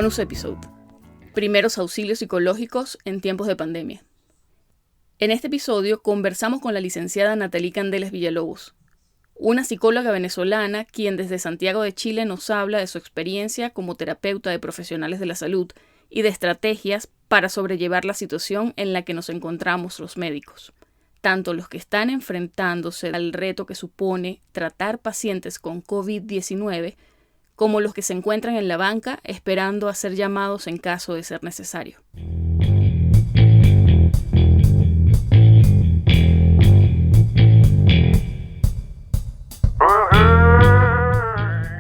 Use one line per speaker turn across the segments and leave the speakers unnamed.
Bonus episode. Primeros auxilios psicológicos en tiempos de pandemia. En este episodio conversamos con la licenciada Nathalie Candelas Villalobos, una psicóloga venezolana quien desde Santiago de Chile nos habla de su experiencia como terapeuta de profesionales de la salud y de estrategias para sobrellevar la situación en la que nos encontramos los médicos, tanto los que están enfrentándose al reto que supone tratar pacientes con COVID-19, como los que se encuentran en la banca esperando a ser llamados en caso de ser necesario.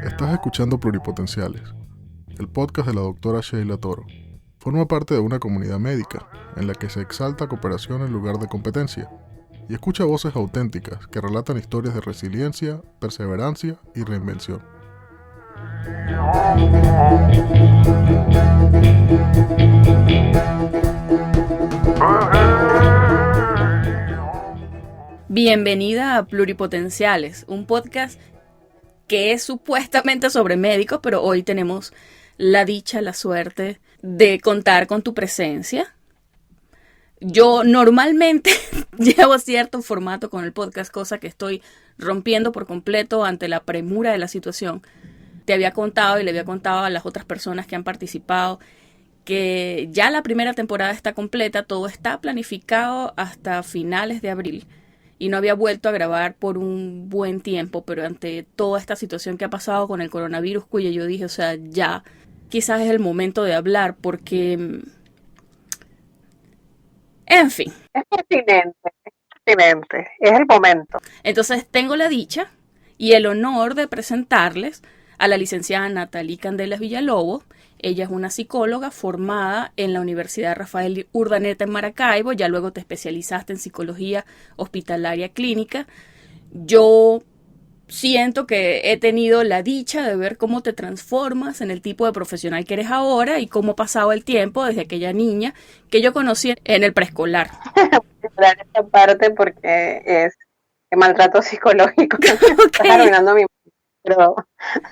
Estás escuchando Pluripotenciales, el podcast de la doctora Sheila Toro. Forma parte de una comunidad médica en la que se exalta cooperación en lugar de competencia y escucha voces auténticas que relatan historias de resiliencia, perseverancia y reinvención.
Bienvenida a Pluripotenciales, un podcast que es supuestamente sobre médicos, pero hoy tenemos la dicha, la suerte de contar con tu presencia. Yo normalmente llevo cierto formato con el podcast, cosa que estoy rompiendo por completo ante la premura de la situación. Te había contado y le había contado a las otras personas que han participado que ya la primera temporada está completa, todo está planificado hasta finales de abril y no había vuelto a grabar por un buen tiempo, pero ante toda esta situación que ha pasado con el coronavirus, cuya yo dije, ya quizás es el momento de hablar porque, en fin.
Es pertinente, es el momento.
Entonces tengo la dicha y el honor de presentarles a la licenciada Nathalie Candelas Villalobos. Ella es una psicóloga formada en la Universidad Rafael Urdaneta en Maracaibo. Ya luego te especializaste en psicología hospitalaria clínica. Yo siento que he tenido la dicha de ver cómo te transformas en el tipo de profesional que eres ahora y cómo ha pasado el tiempo desde aquella niña que yo conocí en el preescolar.
Esta parte porque es maltrato psicológico.
Okay.
Estás arruinando mi... Pero...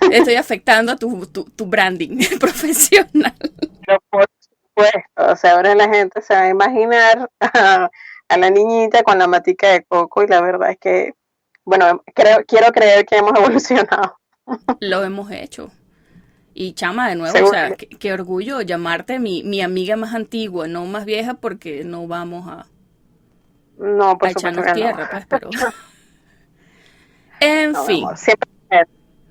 Estoy afectando a tu branding profesional.
Pero por supuesto, ahora la gente se va a imaginar a la niñita con la matica de coco y la verdad es que, bueno, quiero creer que hemos evolucionado.
Lo hemos hecho. Y chama, de nuevo,
Seguro.
Qué orgullo llamarte mi amiga más antigua, no más vieja, porque no vamos a echarnos tierra, pues, pero... En fin.
Amor, siempre.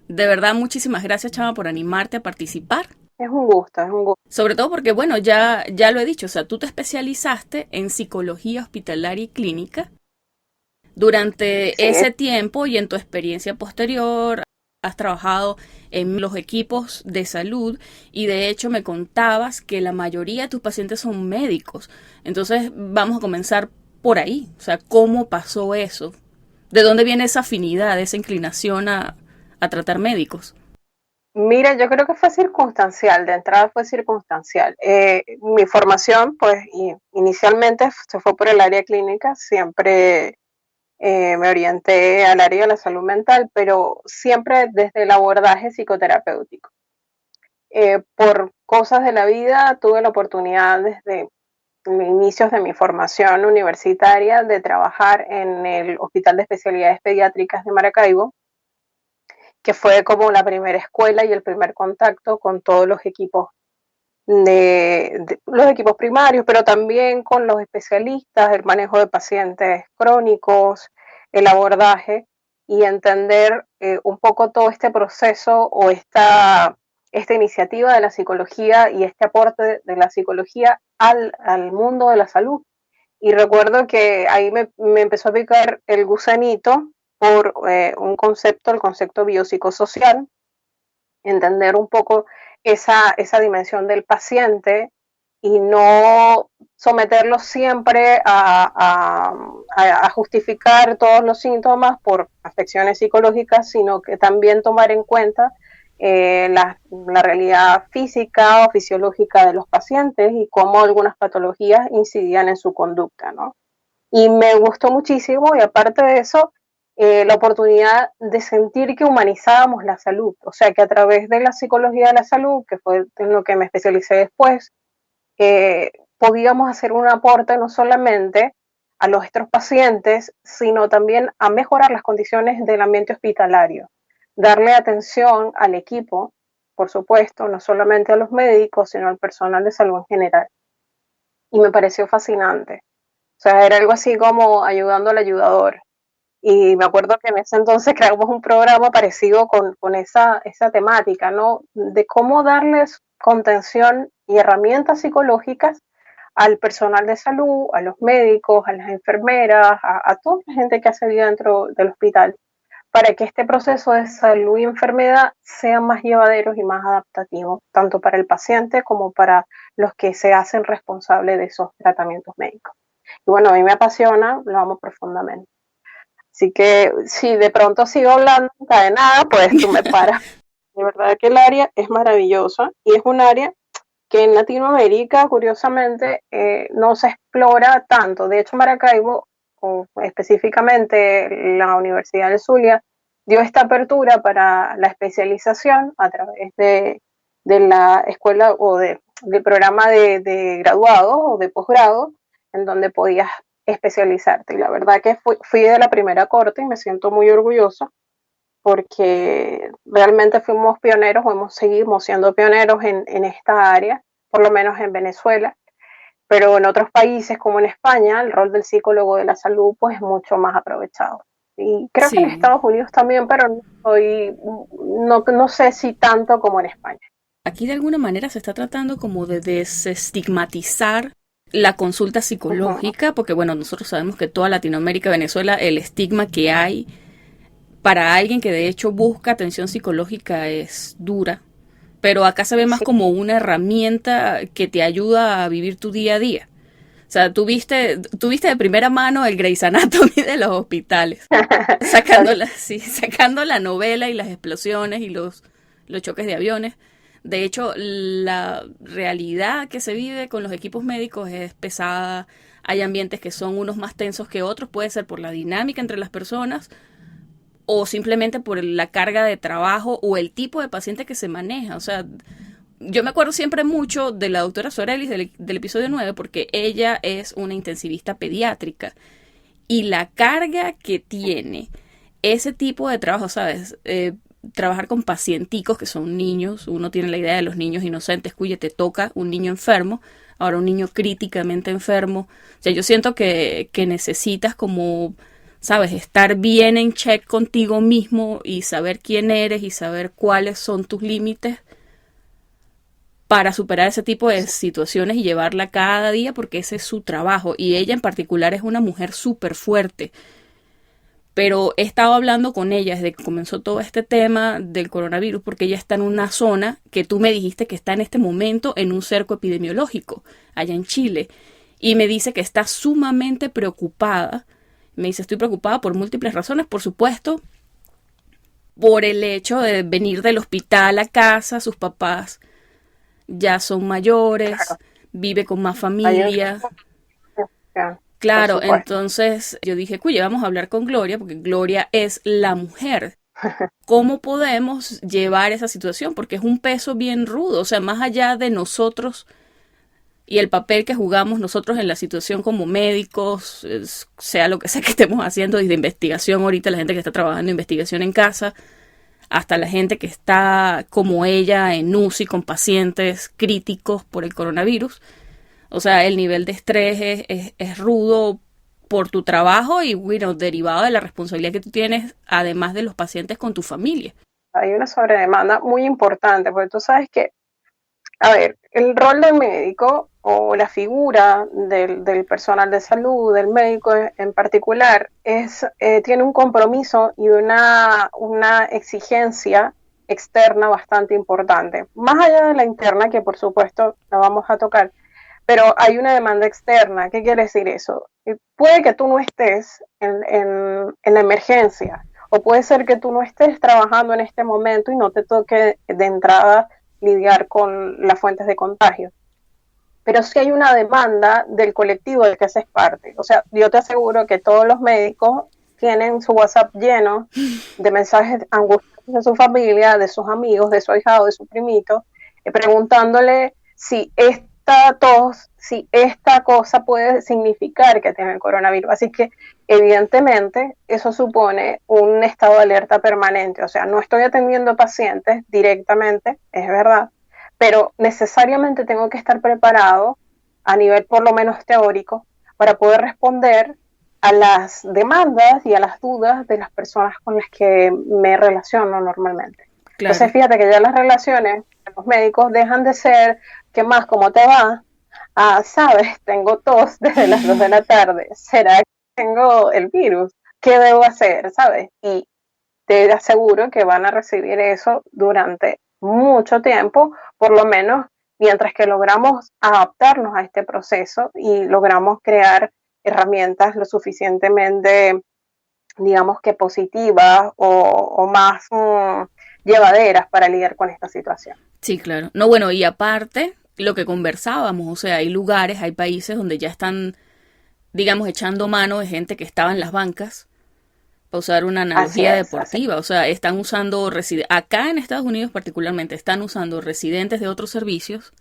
De verdad, muchísimas gracias, chama, por animarte a participar.
Es un gusto.
Sobre todo porque, bueno, ya lo he dicho, tú te especializaste en psicología hospitalaria y clínica. Durante ese tiempo y en tu experiencia posterior, has trabajado en los equipos de salud y de hecho me contabas que la mayoría de tus pacientes son médicos. Entonces, vamos a comenzar por ahí. ¿Cómo pasó eso? ¿De dónde viene esa afinidad, esa inclinación a tratar médicos?
Mira, yo creo que fue circunstancial, de entrada fue circunstancial. Mi formación, pues, inicialmente se fue por el área clínica, siempre me orienté al área de la salud mental, pero siempre desde el abordaje psicoterapéutico. Por cosas de la vida tuve la oportunidad desde inicios de mi formación universitaria de trabajar en el Hospital de Especialidades Pediátricas de Maracaibo, que fue como la primera escuela y el primer contacto con todos los equipos los equipos primarios, pero también con los especialistas, el manejo de pacientes crónicos, el abordaje y entender un poco todo este proceso o esta iniciativa de la psicología y este aporte de la psicología al mundo de la salud. Y recuerdo que ahí me empezó a picar el gusanito por el concepto biopsicosocial, entender un poco esa dimensión del paciente y no someterlo siempre a justificar todos los síntomas por afecciones psicológicas, sino que también tomar en cuenta la realidad física o fisiológica de los pacientes y cómo algunas patologías incidían en su conducta, ¿no? Y me gustó muchísimo y aparte de eso, la oportunidad de sentir que humanizábamos la salud, o sea, que a través de la psicología de la salud, que fue en lo que me especialicé después, podíamos hacer un aporte no solamente a nuestros pacientes, sino también a mejorar las condiciones del ambiente hospitalario, darle atención al equipo, por supuesto, no solamente a los médicos, sino al personal de salud en general. Y me pareció fascinante. O sea, era algo así como ayudando al ayudador. Y me acuerdo que en ese entonces creamos un programa parecido con esa temática, ¿no? De cómo darles contención y herramientas psicológicas al personal de salud, a los médicos, a las enfermeras, a toda la gente que hace vida dentro del hospital, para que este proceso de salud y enfermedad sea más llevadero y más adaptativo, tanto para el paciente como para los que se hacen responsables de esos tratamientos médicos. Y bueno, a mí me apasiona, lo amo profundamente. Así que si de pronto sigo hablando encadenada, pues tú me paras. De verdad que el área es maravillosa y es un área que en Latinoamérica, curiosamente, no se explora tanto. De hecho, Maracaibo, o específicamente la Universidad del Zulia, dio esta apertura para la especialización a través de la escuela o del programa de graduado o de posgrado, en donde podías especializarte. Y la verdad que fui de la primera corte y me siento muy orgullosa porque realmente fuimos pioneros o seguimos siendo pioneros en esta área, por lo menos en Venezuela, pero en otros países como en España el rol del psicólogo de la salud pues es mucho más aprovechado. Y creo que en Estados Unidos también, pero no sé si tanto como en España.
Aquí de alguna manera se está tratando como de desestigmatizar la consulta psicológica, porque bueno, nosotros sabemos que toda Latinoamérica, Venezuela, el estigma que hay para alguien que de hecho busca atención psicológica es dura, pero acá se ve más como una herramienta que te ayuda a vivir tu día a día. O sea, tuviste de primera mano el Grey's Anatomy de los hospitales, sacando la novela y las explosiones y los choques de aviones. De hecho, la realidad que se vive con los equipos médicos es pesada. Hay ambientes que son unos más tensos que otros, puede ser por la dinámica entre las personas o simplemente por la carga de trabajo o el tipo de paciente que se maneja. O sea, yo me acuerdo siempre mucho de la doctora Sorelis del episodio 9 porque ella es una intensivista pediátrica y la carga que tiene ese tipo de trabajo, ¿sabes? Trabajar con pacienticos que son niños, uno tiene la idea de los niños inocentes, cuya te toca un niño enfermo, ahora un niño críticamente enfermo. O sea, yo siento que necesitas como, ¿sabes? Estar bien en check contigo mismo y saber quién eres y saber cuáles son tus límites para superar ese tipo de situaciones y llevarla cada día porque ese es su trabajo. Y ella en particular es una mujer súper fuerte. Pero he estado hablando con ella desde que comenzó todo este tema del coronavirus porque ella está en una zona que tú me dijiste que está en este momento en un cerco epidemiológico allá en Chile. Y me dice que está sumamente preocupada. Me dice, estoy preocupada por múltiples razones, por supuesto, por el hecho de venir del hospital a casa, sus papás ya son mayores, claro, vive con más familia. Claro, entonces yo dije, cuya, vamos a hablar con Gloria, porque Gloria es la mujer. ¿Cómo podemos llevar esa situación? Porque es un peso bien rudo, o sea, más allá de nosotros y el papel que jugamos nosotros en la situación como médicos, sea lo que sea que estemos haciendo, desde investigación ahorita, la gente que está trabajando en investigación en casa, hasta la gente que está como ella en UCI con pacientes críticos por el coronavirus. O sea, el nivel de estrés es rudo por tu trabajo y, bueno, derivado de la responsabilidad que tú tienes, además de los pacientes con tu familia.
Hay una sobredemanda muy importante, porque tú sabes que, a ver, el rol del médico o la figura del personal de salud, del médico en particular, tiene un compromiso y una exigencia externa bastante importante. Más allá de la interna, que por supuesto la vamos a tocar, pero hay una demanda externa. ¿Qué quiere decir eso? Puede que tú no estés en la emergencia, o puede ser que tú no estés trabajando en este momento y no te toque de entrada lidiar con las fuentes de contagio. Pero sí hay una demanda del colectivo del que haces parte. O sea, yo te aseguro que todos los médicos tienen su WhatsApp lleno de mensajes angustiosos de su familia, de sus amigos, de su ahijado, de su primito, preguntándole si esta tos, si esta cosa puede significar que tiene el coronavirus. Así que evidentemente eso supone un estado de alerta permanente. O sea, no estoy atendiendo pacientes directamente, es verdad, pero necesariamente tengo que estar preparado a nivel por lo menos teórico para poder responder a las demandas y a las dudas de las personas con las que me relaciono normalmente. Claro. Entonces fíjate que ya las relaciones con los médicos dejan de ser ¿qué más? ¿Cómo te va? Sabes, tengo tos desde las 2 de la tarde. ¿Será que tengo el virus? ¿Qué debo hacer? ¿Sabes? Y te aseguro que van a recibir eso durante mucho tiempo, por lo menos mientras que logramos adaptarnos a este proceso y logramos crear herramientas lo suficientemente, digamos que positivas o más llevaderas para lidiar con esta situación.
Sí, claro. No, bueno, y aparte, lo que conversábamos, o sea, hay lugares, hay países donde ya están, digamos, echando mano de gente que estaba en las bancas, para usar una analogía deportiva, o sea, están usando, acá en Estados Unidos particularmente, están usando residentes de otros servicios,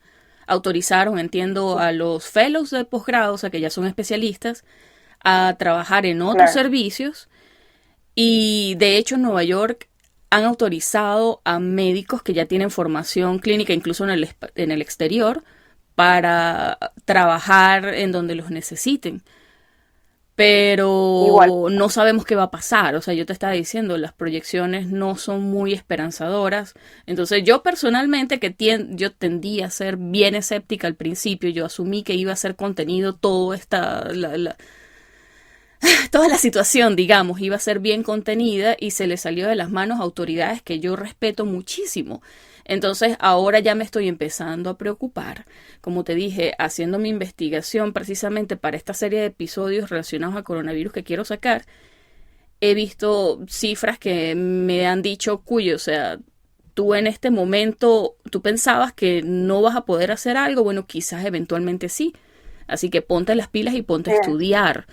autorizaron, entiendo, a los fellows de posgrado, o sea, que ya son especialistas, a trabajar en otros servicios, y de hecho en Nueva York han autorizado a médicos que ya tienen formación clínica, incluso en el exterior, para trabajar en donde los necesiten. Pero igual no sabemos qué va a pasar. O sea, yo te estaba diciendo, las proyecciones no son muy esperanzadoras. Entonces yo personalmente, yo tendía a ser bien escéptica al principio. Yo asumí que iba a ser contenido toda la situación, digamos, iba a ser bien contenida y se le salió de las manos a autoridades que yo respeto muchísimo. Entonces ahora ya me estoy empezando a preocupar, como te dije, haciendo mi investigación precisamente para esta serie de episodios relacionados al coronavirus que quiero sacar. He visto cifras que me han dicho, Cuyo, o sea, tú en este momento, tú pensabas que no vas a poder hacer algo, bueno, quizás eventualmente sí. Así que ponte las pilas y ponte a estudiar,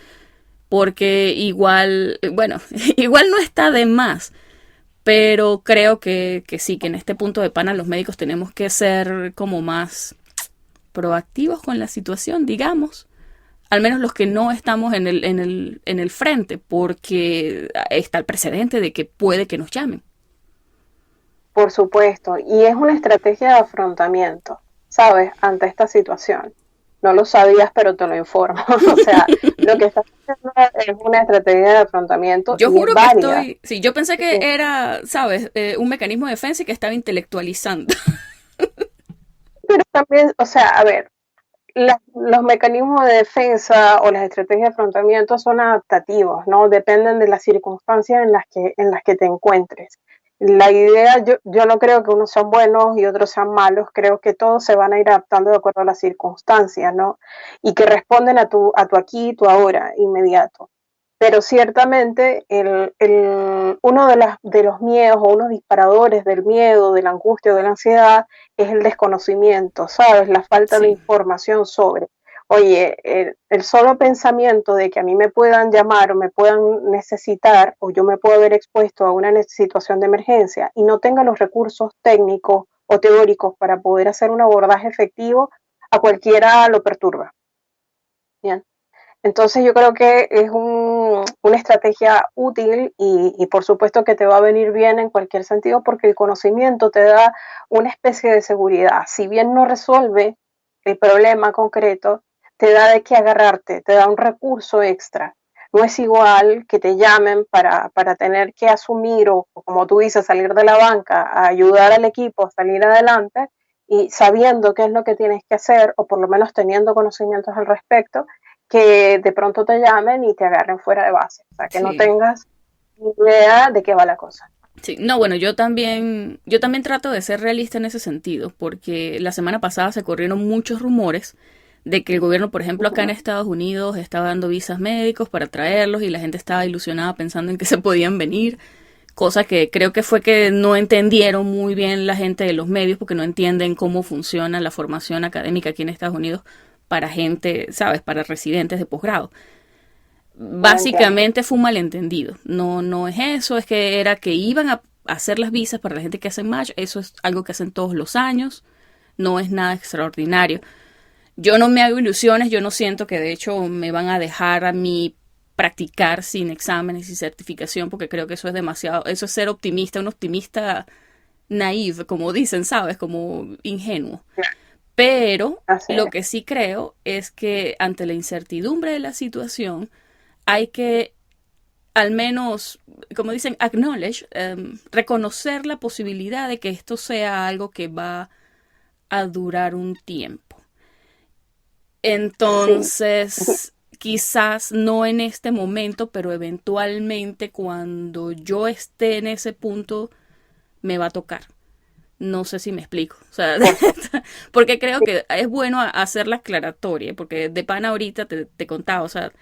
porque igual, bueno, igual no está de más. Pero creo que sí, que en este punto de pana los médicos tenemos que ser como más proactivos con la situación, digamos. Al menos los que no estamos en el frente, porque está el precedente de que puede que nos llamen.
Por supuesto, y es una estrategia de afrontamiento, ¿sabes? Ante esta situación. No lo sabías, pero te lo informo. O sea, lo que estás haciendo es una estrategia de afrontamiento.
Yo juro que sí, yo pensé que era, ¿sabes? Un mecanismo de defensa y que estaba intelectualizando.
Pero también, o sea, a ver, los mecanismos de defensa o las estrategias de afrontamiento son adaptativos, ¿no? Dependen de las circunstancias en las que te encuentres. La idea, yo no creo que unos sean buenos y otros sean malos, creo que todos se van a ir adaptando de acuerdo a las circunstancias, ¿no? Y que responden a tu aquí, tu ahora, inmediato. Pero ciertamente uno de los miedos o unos disparadores del miedo, de la angustia o de la ansiedad es el desconocimiento, ¿sabes? La falta de información sobre. Oye, el solo pensamiento de que a mí me puedan llamar o me puedan necesitar o yo me puedo ver expuesto a una situación de emergencia y no tenga los recursos técnicos o teóricos para poder hacer un abordaje efectivo, a cualquiera lo perturba. Bien. Entonces yo creo que es una estrategia útil y por supuesto que te va a venir bien en cualquier sentido porque el conocimiento te da una especie de seguridad. Si bien no resuelve el problema concreto, te da de qué agarrarte, te da un recurso extra. No es igual que te llamen para tener que asumir o como tú dices, salir de la banca, a ayudar al equipo a salir adelante y sabiendo qué es lo que tienes que hacer o por lo menos teniendo conocimientos al respecto, que de pronto te llamen y te agarren fuera de base. O sea, que no tengas idea de qué va la cosa.
Sí, no, bueno, yo también trato de ser realista en ese sentido, porque la semana pasada se corrieron muchos rumores de que el gobierno, por ejemplo, acá en Estados Unidos estaba dando visas médicos para traerlos y la gente estaba ilusionada pensando en que se podían venir, cosa que creo que fue que no entendieron muy bien la gente de los medios porque no entienden cómo funciona la formación académica aquí en Estados Unidos para gente, ¿sabes? Para residentes de posgrado. básicamente fue un malentendido. No es eso, es que era que iban a hacer las visas para la gente que hace match. Eso es algo que hacen todos los años. No es nada extraordinario. Yo no me hago ilusiones, yo no siento que de hecho me van a dejar a mí practicar sin exámenes y certificación, porque creo que eso es demasiado, eso es ser optimista, un optimista naive, como dicen, ¿sabes? Como ingenuo. Pero lo que sí creo es que ante la incertidumbre de la situación hay que al menos, como dicen, acknowledge, reconocer la posibilidad de que esto sea algo que va a durar un tiempo. Entonces, quizás no en este momento, pero eventualmente cuando yo esté en ese punto, me va a tocar. No sé si me explico. O sea, porque creo que es bueno hacer la aclaratoria, porque de pana ahorita te contaba, o sea,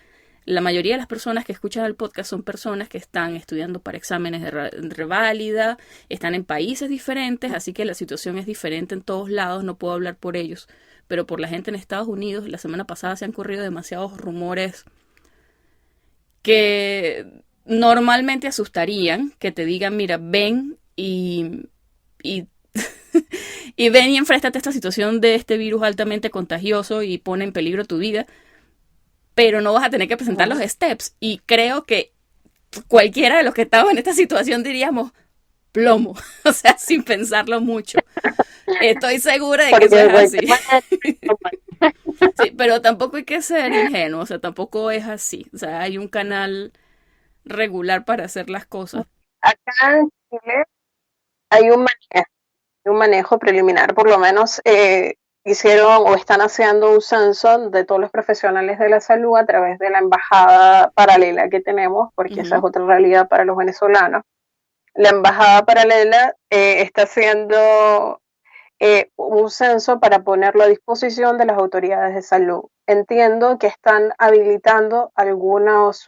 la mayoría de las personas que escuchan el podcast son personas que están estudiando para exámenes de reválida, están en países diferentes, así que la situación es diferente en todos lados, no puedo hablar por ellos, pero por la gente en Estados Unidos, la semana pasada se han corrido demasiados rumores que normalmente asustarían, que te digan, mira, ven y y ven y enfréntate a esta situación de este virus altamente contagioso y pone en peligro tu vida, pero no vas a tener que presentar los steps. Y creo que cualquiera de los que estamos en esta situación diríamos plomo, o sea, sin pensarlo mucho. Estoy segura de que eso es así. Sí, pero tampoco hay que ser ingenuo, o sea, tampoco es así. O sea, hay un canal regular para hacer las cosas.
Acá en Chile hay un manejo preliminar, por lo menos hicieron o están haciendo un censo de todos los profesionales de la salud a través de la embajada paralela que tenemos, porque esa es otra realidad para los venezolanos. La embajada paralela está haciendo un censo para ponerlo a disposición de las autoridades de salud. Entiendo que están habilitando algunos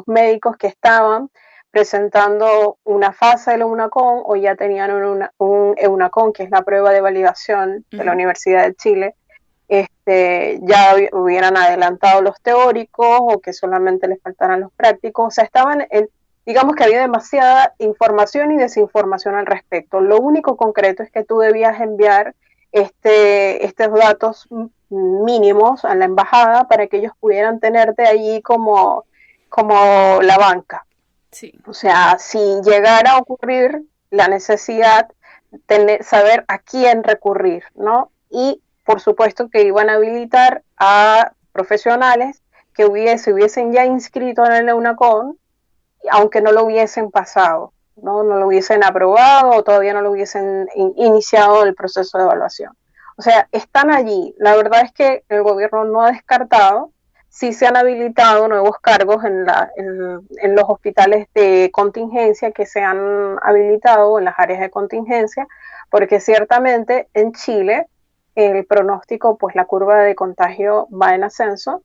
médicos que estaban presentando una fase de la EUNACON o ya tenían un EUNACON, que es la prueba de validación de la Universidad de Chile, ya hubieran adelantado los teóricos o que solamente les faltaran los prácticos. O sea, digamos que había demasiada información y desinformación al respecto. Lo único concreto es que tú debías enviar estos datos mínimos a la embajada para que ellos pudieran tenerte allí como la banca.
Sí.
O sea, si llegara a ocurrir la necesidad, saber a quién recurrir, ¿no? Y por supuesto que iban a habilitar a profesionales que hubiesen ya inscrito en el EUNACON, aunque no lo hubiesen pasado, no lo hubiesen aprobado o todavía no lo hubiesen iniciado el proceso de evaluación. O sea, están allí. La verdad es que el gobierno no ha descartado, sí se han habilitado nuevos cargos en los hospitales de contingencia que se han habilitado en las áreas de contingencia, porque ciertamente en Chile el pronóstico, pues la curva de contagio va en ascenso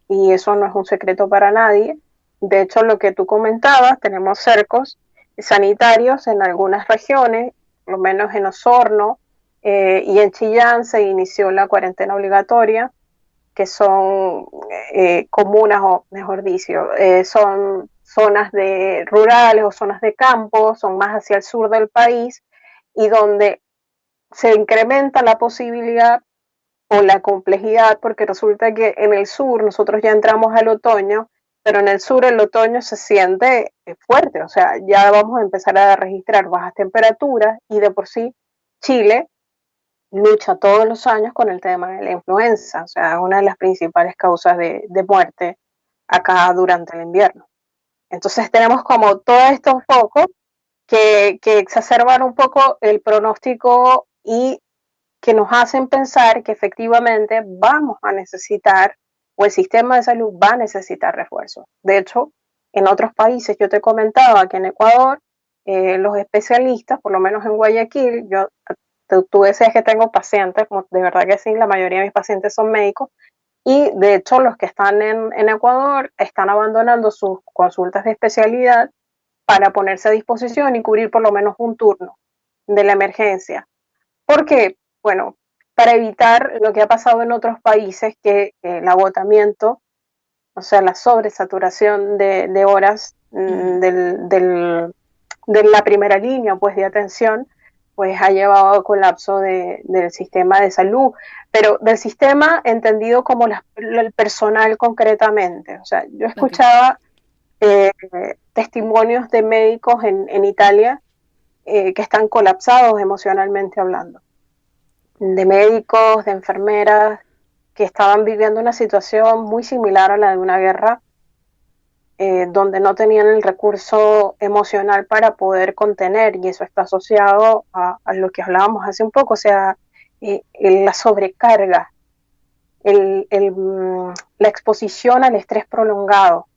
y eso no es un secreto para nadie. De hecho, lo que tú comentabas, tenemos cercos sanitarios en algunas regiones, por lo menos en Osorno y en Chillán se inició la cuarentena obligatoria, que son comunas, o mejor dicho, son zonas rurales o zonas de campo, son más hacia el sur del país, y donde se incrementa la posibilidad o la complejidad, porque resulta que en el sur nosotros ya entramos al otoño, pero en el sur el otoño se siente fuerte, o sea, ya vamos a empezar a registrar bajas temperaturas y de por sí Chile lucha todos los años con el tema de la influenza, o sea, una de las principales causas de muerte acá durante el invierno. Entonces tenemos como todos estos focos que exacerban un poco el pronóstico y que nos hacen pensar que efectivamente vamos a necesitar, o el sistema de salud va a necesitar refuerzos. De hecho, en otros países, yo te comentaba que en Ecuador, los especialistas, por lo menos en Guayaquil, tú decías que tengo pacientes, de verdad que sí, la mayoría de mis pacientes son médicos, y de hecho los que están en Ecuador están abandonando sus consultas de especialidad para ponerse a disposición y cubrir por lo menos un turno de la emergencia. ¿Por qué? Bueno, para evitar lo que ha pasado en otros países, que el agotamiento o sea, la sobresaturación de horas de la primera línea pues, de atención, pues ha llevado al colapso del sistema de salud, pero del sistema entendido como el personal concretamente. O sea, yo escuchaba testimonios de médicos en Italia que están colapsados emocionalmente hablando, de médicos, de enfermeras, que estaban viviendo una situación muy similar a la de una guerra, donde no tenían el recurso emocional para poder contener, y eso está asociado a lo que hablábamos hace un poco, o sea, la sobrecarga, la exposición al estrés prolongado.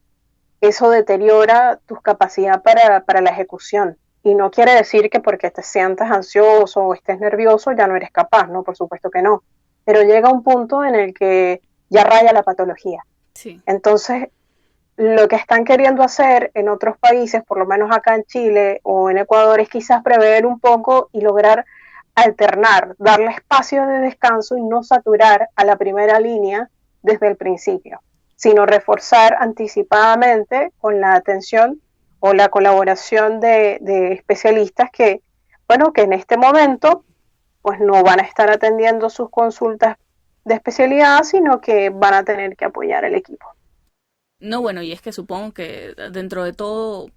Eso deteriora tu capacidad para la ejecución. Y no quiere decir que porque te sientas ansioso o estés nervioso ya no eres capaz, ¿no? Por supuesto que no. Pero llega un punto en el que ya raya la patología.
Sí.
Entonces, lo que están queriendo hacer en otros países, por lo menos acá en Chile o en Ecuador, es quizás prever un poco y lograr alternar, darle espacio de descanso y no saturar a la primera línea desde el principio, sino reforzar anticipadamente con la atención o la colaboración de especialistas que, bueno, que en este momento pues no van a estar atendiendo sus consultas de especialidad, sino que van a tener que apoyar al equipo.
No, bueno, y es que supongo que dentro de todo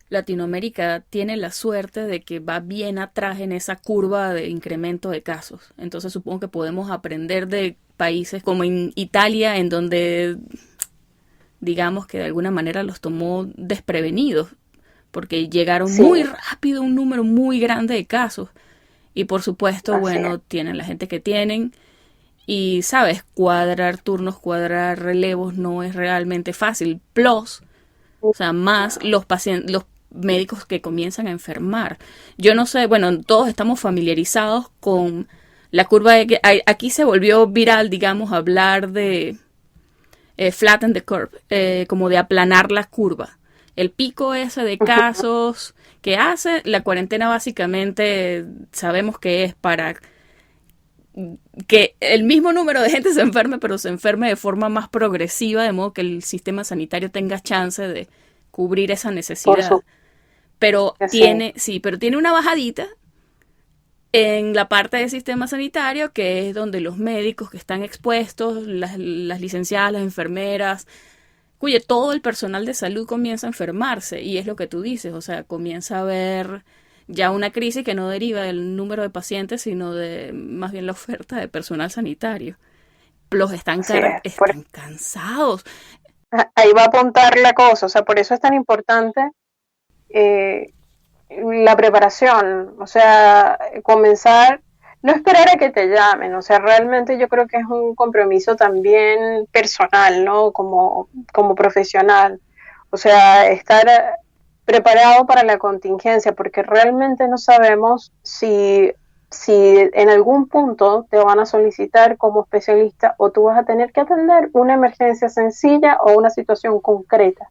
Latinoamérica tiene la suerte de que va bien atrás en esa curva de incremento de casos. Entonces supongo que podemos aprender de países como en Italia, en donde digamos que de alguna manera los tomó desprevenidos, porque llegaron muy rápido a un número muy grande de casos. Y por supuesto, bueno, tienen la gente que tienen. Y, ¿sabes? Cuadrar turnos, cuadrar relevos no es realmente fácil. Plus, o sea, más los pacientes, los médicos que comienzan a enfermar. Yo no sé, bueno, todos estamos familiarizados con la curva de que aquí se volvió viral, digamos, hablar de flatten the curve, como de aplanar la curva. El pico ese de casos que hace la cuarentena básicamente sabemos que es para que el mismo número de gente se enferme, pero se enferme de forma más progresiva, de modo que el sistema sanitario tenga chance de cubrir esa necesidad. Pero tiene una bajadita en la parte del sistema sanitario, que es donde los médicos que están expuestos, las licenciadas, las enfermeras, todo el personal de salud comienza a enfermarse, y es lo que tú dices, o sea, comienza a haber ya una crisis que no deriva del número de pacientes, sino de más bien la oferta de personal sanitario. Los están cansados.
Ahí va a apuntar la cosa, o sea, por eso es tan importante la preparación, o sea, comenzar, no esperar a que te llamen, o sea, realmente yo creo que es un compromiso también personal, ¿no? Como profesional, o sea, estar preparado para la contingencia, porque realmente no sabemos si en algún punto te van a solicitar como especialista o tú vas a tener que atender una emergencia sencilla o una situación concreta.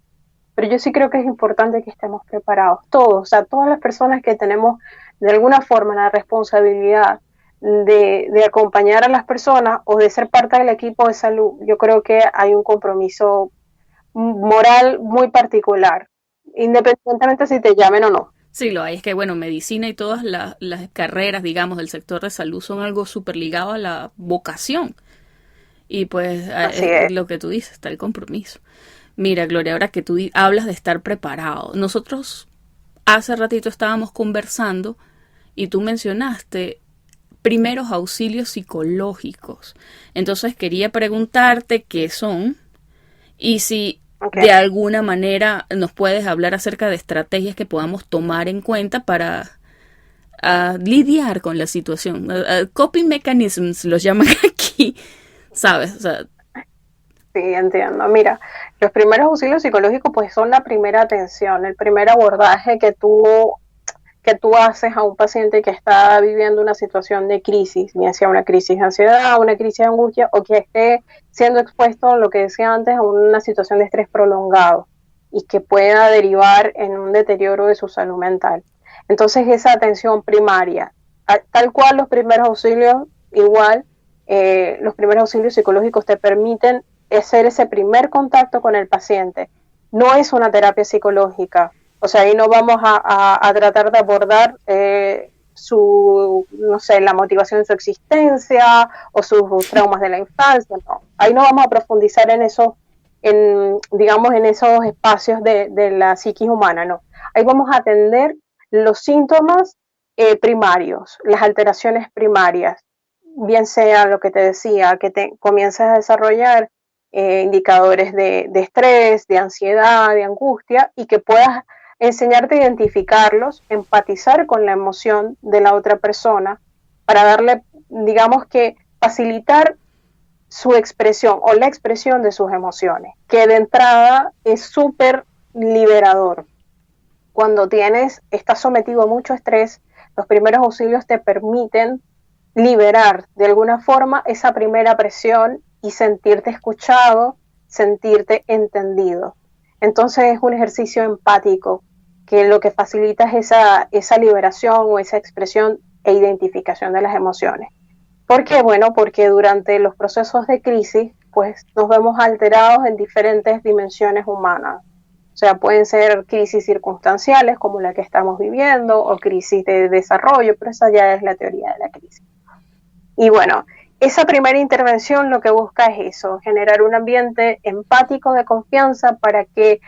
Pero yo sí creo que es importante que estemos preparados, todos, o sea, todas las personas que tenemos de alguna forma la responsabilidad de acompañar a las personas o de ser parte del equipo de salud. Yo creo que hay un compromiso moral muy particular, independientemente si te llamen o no.
Sí, lo hay. Es que, bueno, medicina y todas las carreras, digamos, del sector de salud son algo súper ligado a la vocación. Y pues es lo que tú dices, está el compromiso. Mira, Gloria, ahora que tú hablas de estar preparado, nosotros hace ratito estábamos conversando y tú mencionaste primeros auxilios psicológicos. Entonces quería preguntarte qué son y si de alguna manera nos puedes hablar acerca de estrategias que podamos tomar en cuenta para lidiar con la situación. Coping mechanisms los llaman aquí, ¿sabes? O sea,
sí, entiendo. Mira, los primeros auxilios psicológicos pues son la primera atención, el primer abordaje que tú haces a un paciente que está viviendo una situación de crisis, bien sea una crisis de ansiedad, una crisis de angustia, o que esté siendo expuesto, lo que decía antes, a una situación de estrés prolongado y que pueda derivar en un deterioro de su salud mental. Entonces, esa atención primaria, tal cual los primeros auxilios, igual, los primeros auxilios psicológicos te permiten hacer ese primer contacto con el paciente. No es una terapia psicológica, o sea, ahí no vamos a tratar de abordar no sé, la motivación de su existencia o sus traumas de la infancia, no. Ahí no vamos a profundizar en eso, digamos, en esos espacios de la psiquis humana, no. Ahí vamos a atender los síntomas primarios, las alteraciones primarias, bien sea lo que te decía, que te comiences a desarrollar indicadores de estrés, de ansiedad, de angustia, y que puedas enseñarte a identificarlos, empatizar con la emoción de la otra persona, para darle, digamos que, facilitar su expresión o la expresión de sus emociones, que de entrada es súper liberador. Cuando estás sometido a mucho estrés, los primeros auxilios te permiten liberar de alguna forma esa primera presión y sentirte escuchado, sentirte entendido. Entonces es un ejercicio empático que lo que facilita es esa liberación o esa expresión e identificación de las emociones. ¿Por qué? Bueno, porque durante los procesos de crisis, pues nos vemos alterados en diferentes dimensiones humanas. O sea, pueden ser crisis circunstanciales como la que estamos viviendo o crisis de desarrollo, pero esa ya es la teoría de la crisis. Y bueno, esa primera intervención lo que busca es eso, generar un ambiente empático de confianza para que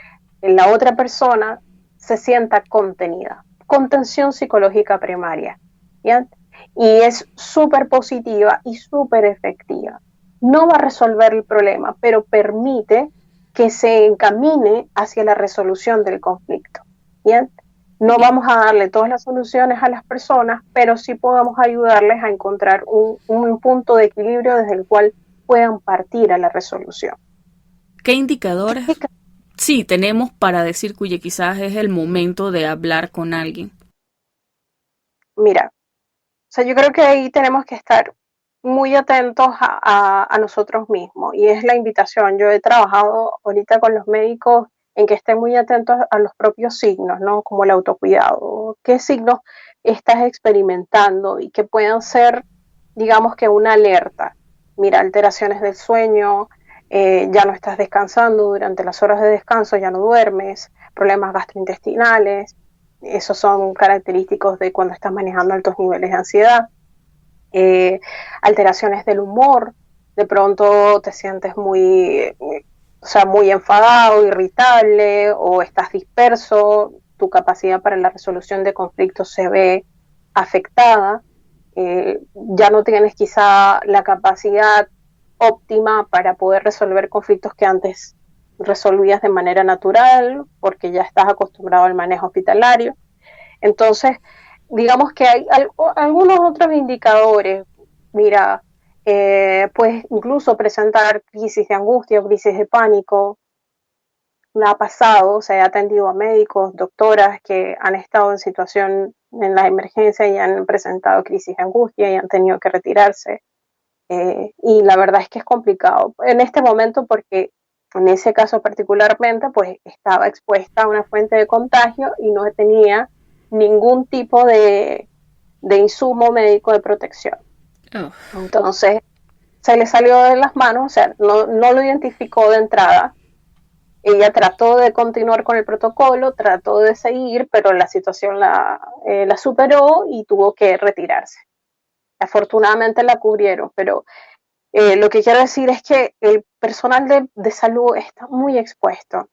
la otra persona se sienta contenida. Contención psicológica primaria, ¿ya? Y es súper positiva y súper efectiva. No va a resolver el problema, pero permite que se encamine hacia la resolución del conflicto, ¿ya? No vamos a darle todas las soluciones a las personas, pero sí podamos ayudarles a encontrar un punto de equilibrio desde el cual puedan partir a la resolución.
¿Qué indicadores sí tenemos para decir que quizás es el momento de hablar con alguien?
Mira, o sea, yo creo que ahí tenemos que estar muy atentos a nosotros mismos, y es la invitación. Yo he trabajado ahorita con los médicos en que estén muy atentos a los propios signos, ¿no? Como el autocuidado. ¿Qué signos estás experimentando y que puedan ser, digamos que una alerta? Mira, alteraciones del sueño, ya no estás descansando, durante las horas de descanso ya no duermes, problemas gastrointestinales, esos son característicos de cuando estás manejando altos niveles de ansiedad. Alteraciones del humor, de pronto te sientes muy enfadado, irritable, o estás disperso, tu capacidad para la resolución de conflictos se ve afectada, ya no tienes quizá la capacidad óptima para poder resolver conflictos que antes resolvías de manera natural, porque ya estás acostumbrado al manejo hospitalario. Entonces, digamos que hay algunos otros indicadores. Mira, puedes incluso presentar crisis de angustia o crisis de pánico. Me ha pasado, o sea, he atendido a médicos, doctoras que han estado en situación en la emergencia y han presentado crisis de angustia y han tenido que retirarse. Y la verdad es que es complicado en este momento, porque en ese caso particularmente, pues estaba expuesta a una fuente de contagio y no tenía ningún tipo de insumo médico de protección. Entonces se le salió de las manos, o sea, no lo identificó de entrada. Ella trató de continuar con el protocolo, trató de seguir, pero la situación la superó y tuvo que retirarse. Afortunadamente la cubrieron, pero lo que quiero decir es que el personal de salud está muy expuesto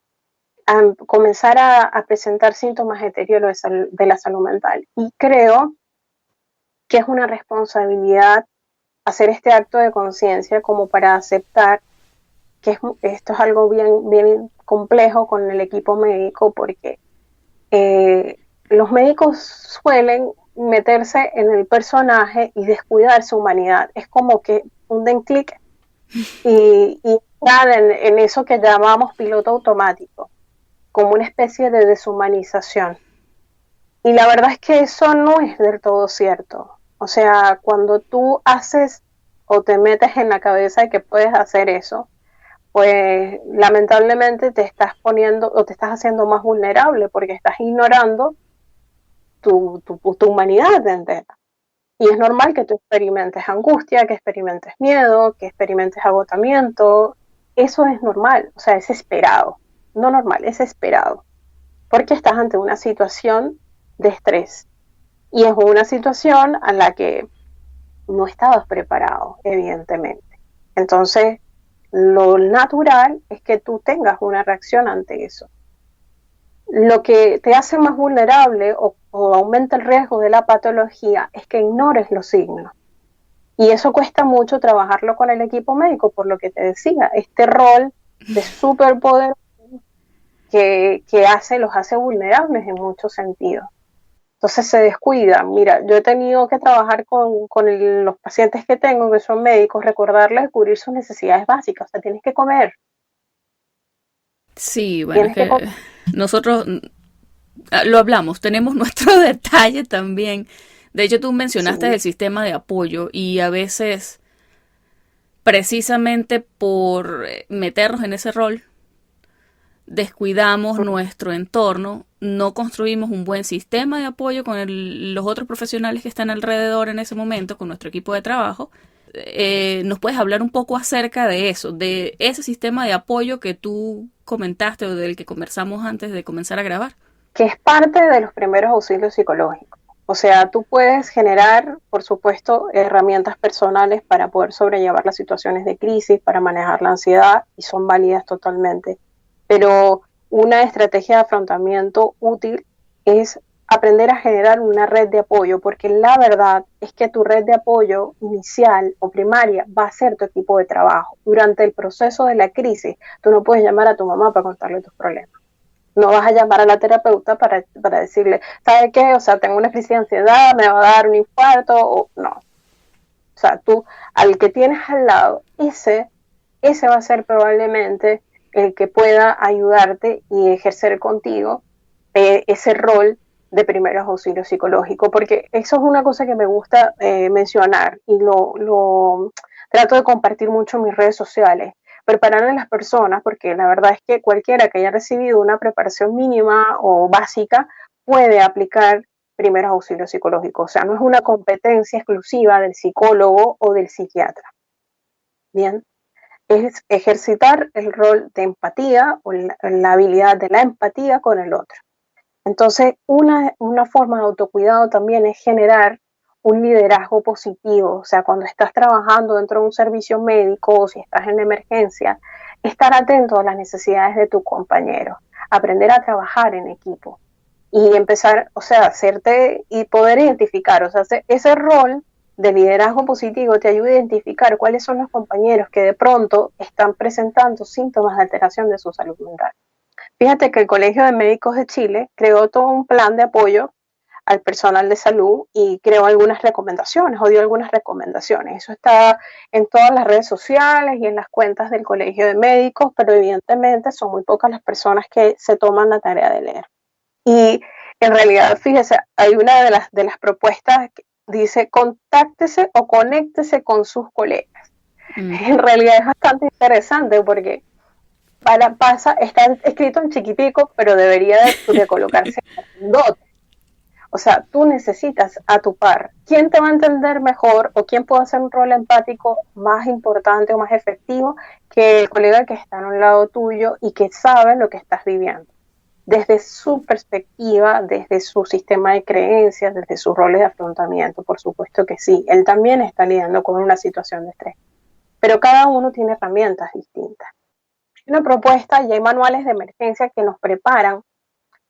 a comenzar a presentar síntomas deterioros de la salud mental. Y creo que es una responsabilidad hacer este acto de conciencia como para aceptar que esto es algo bien, bien complejo con el equipo médico, porque los médicos suelen meterse en el personaje y descuidar su humanidad. Es como que hunden clic y entrar en eso que llamamos piloto automático, como una especie de deshumanización. Y la verdad es que eso no es del todo cierto. O sea, cuando tú haces o te metes en la cabeza de que puedes hacer eso, pues lamentablemente te estás poniendo o te estás haciendo más vulnerable, porque estás ignorando tu humanidad entera. Y es normal que tú experimentes angustia, que experimentes miedo, que experimentes agotamiento, eso es normal, o sea, es esperado, no normal, es esperado, porque estás ante una situación de estrés y es una situación a la que no estabas preparado, evidentemente. Entonces, lo natural es que tú tengas una reacción ante eso. Lo que te hace más vulnerable o aumenta el riesgo de la patología es que ignores los signos. Y eso cuesta mucho trabajarlo con el equipo médico, por lo que te decía, este rol de superpoder que los hace vulnerables en muchos sentidos. Entonces se descuida. Mira, yo he tenido que trabajar con los pacientes que tengo, que son médicos, recordarles cubrir sus necesidades básicas. O sea, tienes que comer.
Sí, bueno, es que nosotros lo hablamos, tenemos nuestro detalle también. De hecho, tú mencionaste el sistema de apoyo y a veces, precisamente por meternos en ese rol, descuidamos nuestro entorno, no construimos un buen sistema de apoyo con los otros profesionales que están alrededor en ese momento, con nuestro equipo de trabajo. ¿Nos puedes hablar un poco acerca de eso, de ese sistema de apoyo que tú comentaste o del que conversamos antes de comenzar a grabar?
Que es parte de los primeros auxilios psicológicos. O sea, tú puedes generar, por supuesto, herramientas personales para poder sobrellevar las situaciones de crisis, para manejar la ansiedad, y son válidas totalmente. Pero una estrategia de afrontamiento útil es aprender a generar una red de apoyo, porque la verdad es que tu red de apoyo inicial o primaria va a ser tu equipo de trabajo. Durante el proceso de la crisis, tú no puedes llamar a tu mamá para contarle tus problemas. No vas a llamar a la terapeuta para decirle, ¿sabe qué? O sea, tengo una crisis de ansiedad, me va a dar un infarto, o no. O sea, tú, al que tienes al lado, ese va a ser probablemente el que pueda ayudarte y ejercer contigo ese rol de primeros auxilios psicológicos, porque eso es una cosa que me gusta mencionar y lo trato de compartir mucho en mis redes sociales. Preparar a las personas, porque la verdad es que cualquiera que haya recibido una preparación mínima o básica puede aplicar primeros auxilios psicológicos. O sea, no es una competencia exclusiva del psicólogo o del psiquiatra. Bien, es ejercitar el rol de empatía o la habilidad de la empatía con el otro. Entonces, una forma de autocuidado también es generar un liderazgo positivo, o sea, cuando estás trabajando dentro de un servicio médico o si estás en emergencia, estar atento a las necesidades de tus compañeros, aprender a trabajar en equipo y empezar, o sea, hacerte y poder identificar, o sea, ese rol de liderazgo positivo te ayuda a identificar cuáles son los compañeros que de pronto están presentando síntomas de alteración de su salud mental. Fíjate que el Colegio de Médicos de Chile creó todo un plan de apoyo al personal de salud y creó algunas recomendaciones o dio algunas recomendaciones. Eso está en todas las redes sociales y en las cuentas del Colegio de Médicos, pero evidentemente son muy pocas las personas que se toman la tarea de leer. Y en realidad, fíjese, hay una de las propuestas que dice contáctese o conéctese con sus colegas. En realidad es bastante interesante porque está escrito en chiquitico, pero debería de colocarse en dote. O sea, tú necesitas a tu par. ¿Quién te va a entender mejor o quién puede hacer un rol empático más importante o más efectivo que el colega que está a un lado tuyo y que sabe lo que estás viviendo? Desde su perspectiva, desde su sistema de creencias, desde sus roles de afrontamiento, por supuesto que sí. Él también está lidiando con una situación de estrés. Pero cada uno tiene herramientas distintas. Hay una propuesta y hay manuales de emergencia que nos preparan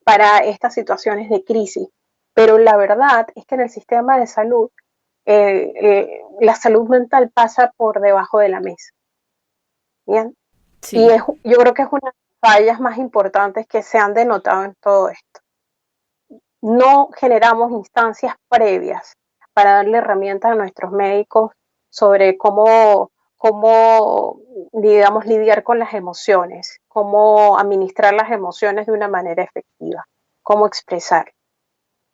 para estas situaciones de crisis. Pero la verdad es que en el sistema de salud, la salud mental pasa por debajo de la mesa. ¿Bien? Sí. Y yo creo que es una de las fallas más importantes que se han denotado en todo esto. No generamos instancias previas para darle herramientas a nuestros médicos sobre cómo digamos, lidiar con las emociones, cómo administrar las emociones de una manera efectiva, cómo expresar.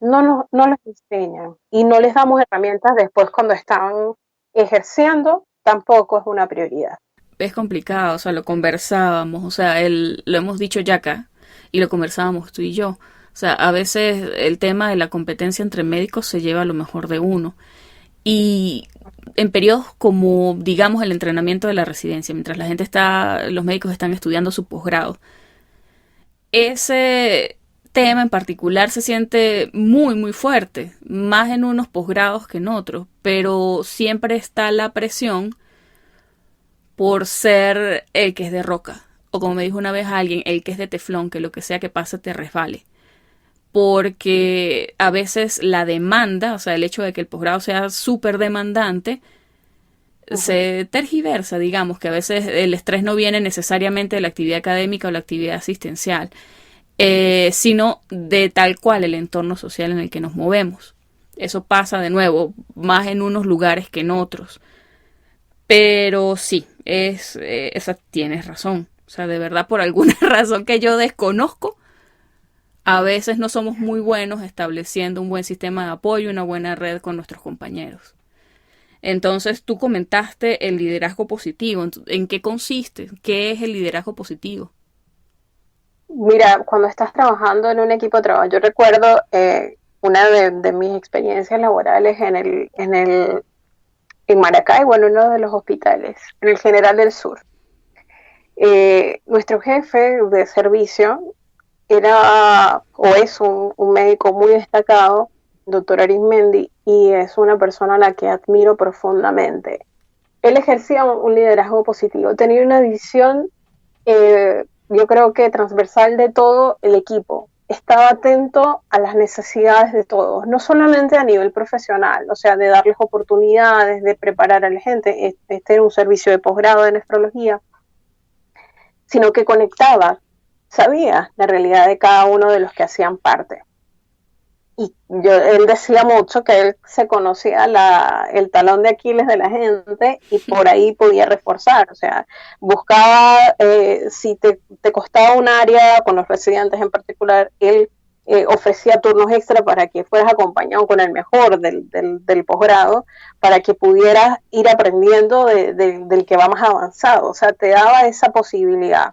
No les enseñan y no les damos herramientas después cuando están ejerciendo, tampoco es una prioridad.
Es complicado, o sea, lo conversábamos, o sea, lo hemos dicho ya acá y lo conversábamos tú y yo. O sea, a veces el tema de la competencia entre médicos se lleva a lo mejor de uno. Y en periodos como, digamos, el entrenamiento de la residencia, mientras los médicos están estudiando su posgrado. Ese tema en particular se siente muy, muy fuerte, más en unos posgrados que en otros, pero siempre está la presión por ser el que es de roca, o como me dijo una vez alguien, el que es de teflón, que lo que sea que pase te resbale. Porque a veces la demanda, o sea, el hecho de que el posgrado sea súper demandante, se tergiversa, digamos, que a veces el estrés no viene necesariamente de la actividad académica o la actividad asistencial, sino de tal cual el entorno social en el que nos movemos. Eso pasa de nuevo, más en unos lugares que en otros. Pero sí, esa tienes razón. O sea, de verdad, por alguna razón que yo desconozco, a veces no somos muy buenos estableciendo un buen sistema de apoyo, una buena red con nuestros compañeros. Entonces, tú comentaste el liderazgo positivo. ¿En qué consiste? ¿Qué es el liderazgo positivo?
Mira, cuando estás trabajando en un equipo de trabajo, yo recuerdo una de mis experiencias laborales en Maracaibo, en uno de los hospitales, en el General del Sur. Nuestro jefe de servicio era o es un médico muy destacado, doctor Arismendi, y es una persona a la que admiro profundamente. Él ejercía un liderazgo positivo, tenía una visión, yo creo que transversal de todo el equipo. Estaba atento a las necesidades de todos, no solamente a nivel profesional, o sea, de darles oportunidades, de preparar a la gente. Este era un servicio de posgrado de nefrología, sino que conectaba, sabía la realidad de cada uno de los que hacían parte. Y él decía mucho que él se conocía el talón de Aquiles de la gente y por ahí podía reforzar, o sea, buscaba, si te costaba un área con los residentes en particular, él ofrecía turnos extra para que fueras acompañado con el mejor del posgrado, para que pudieras ir aprendiendo del que va más avanzado, o sea, te daba esa posibilidad.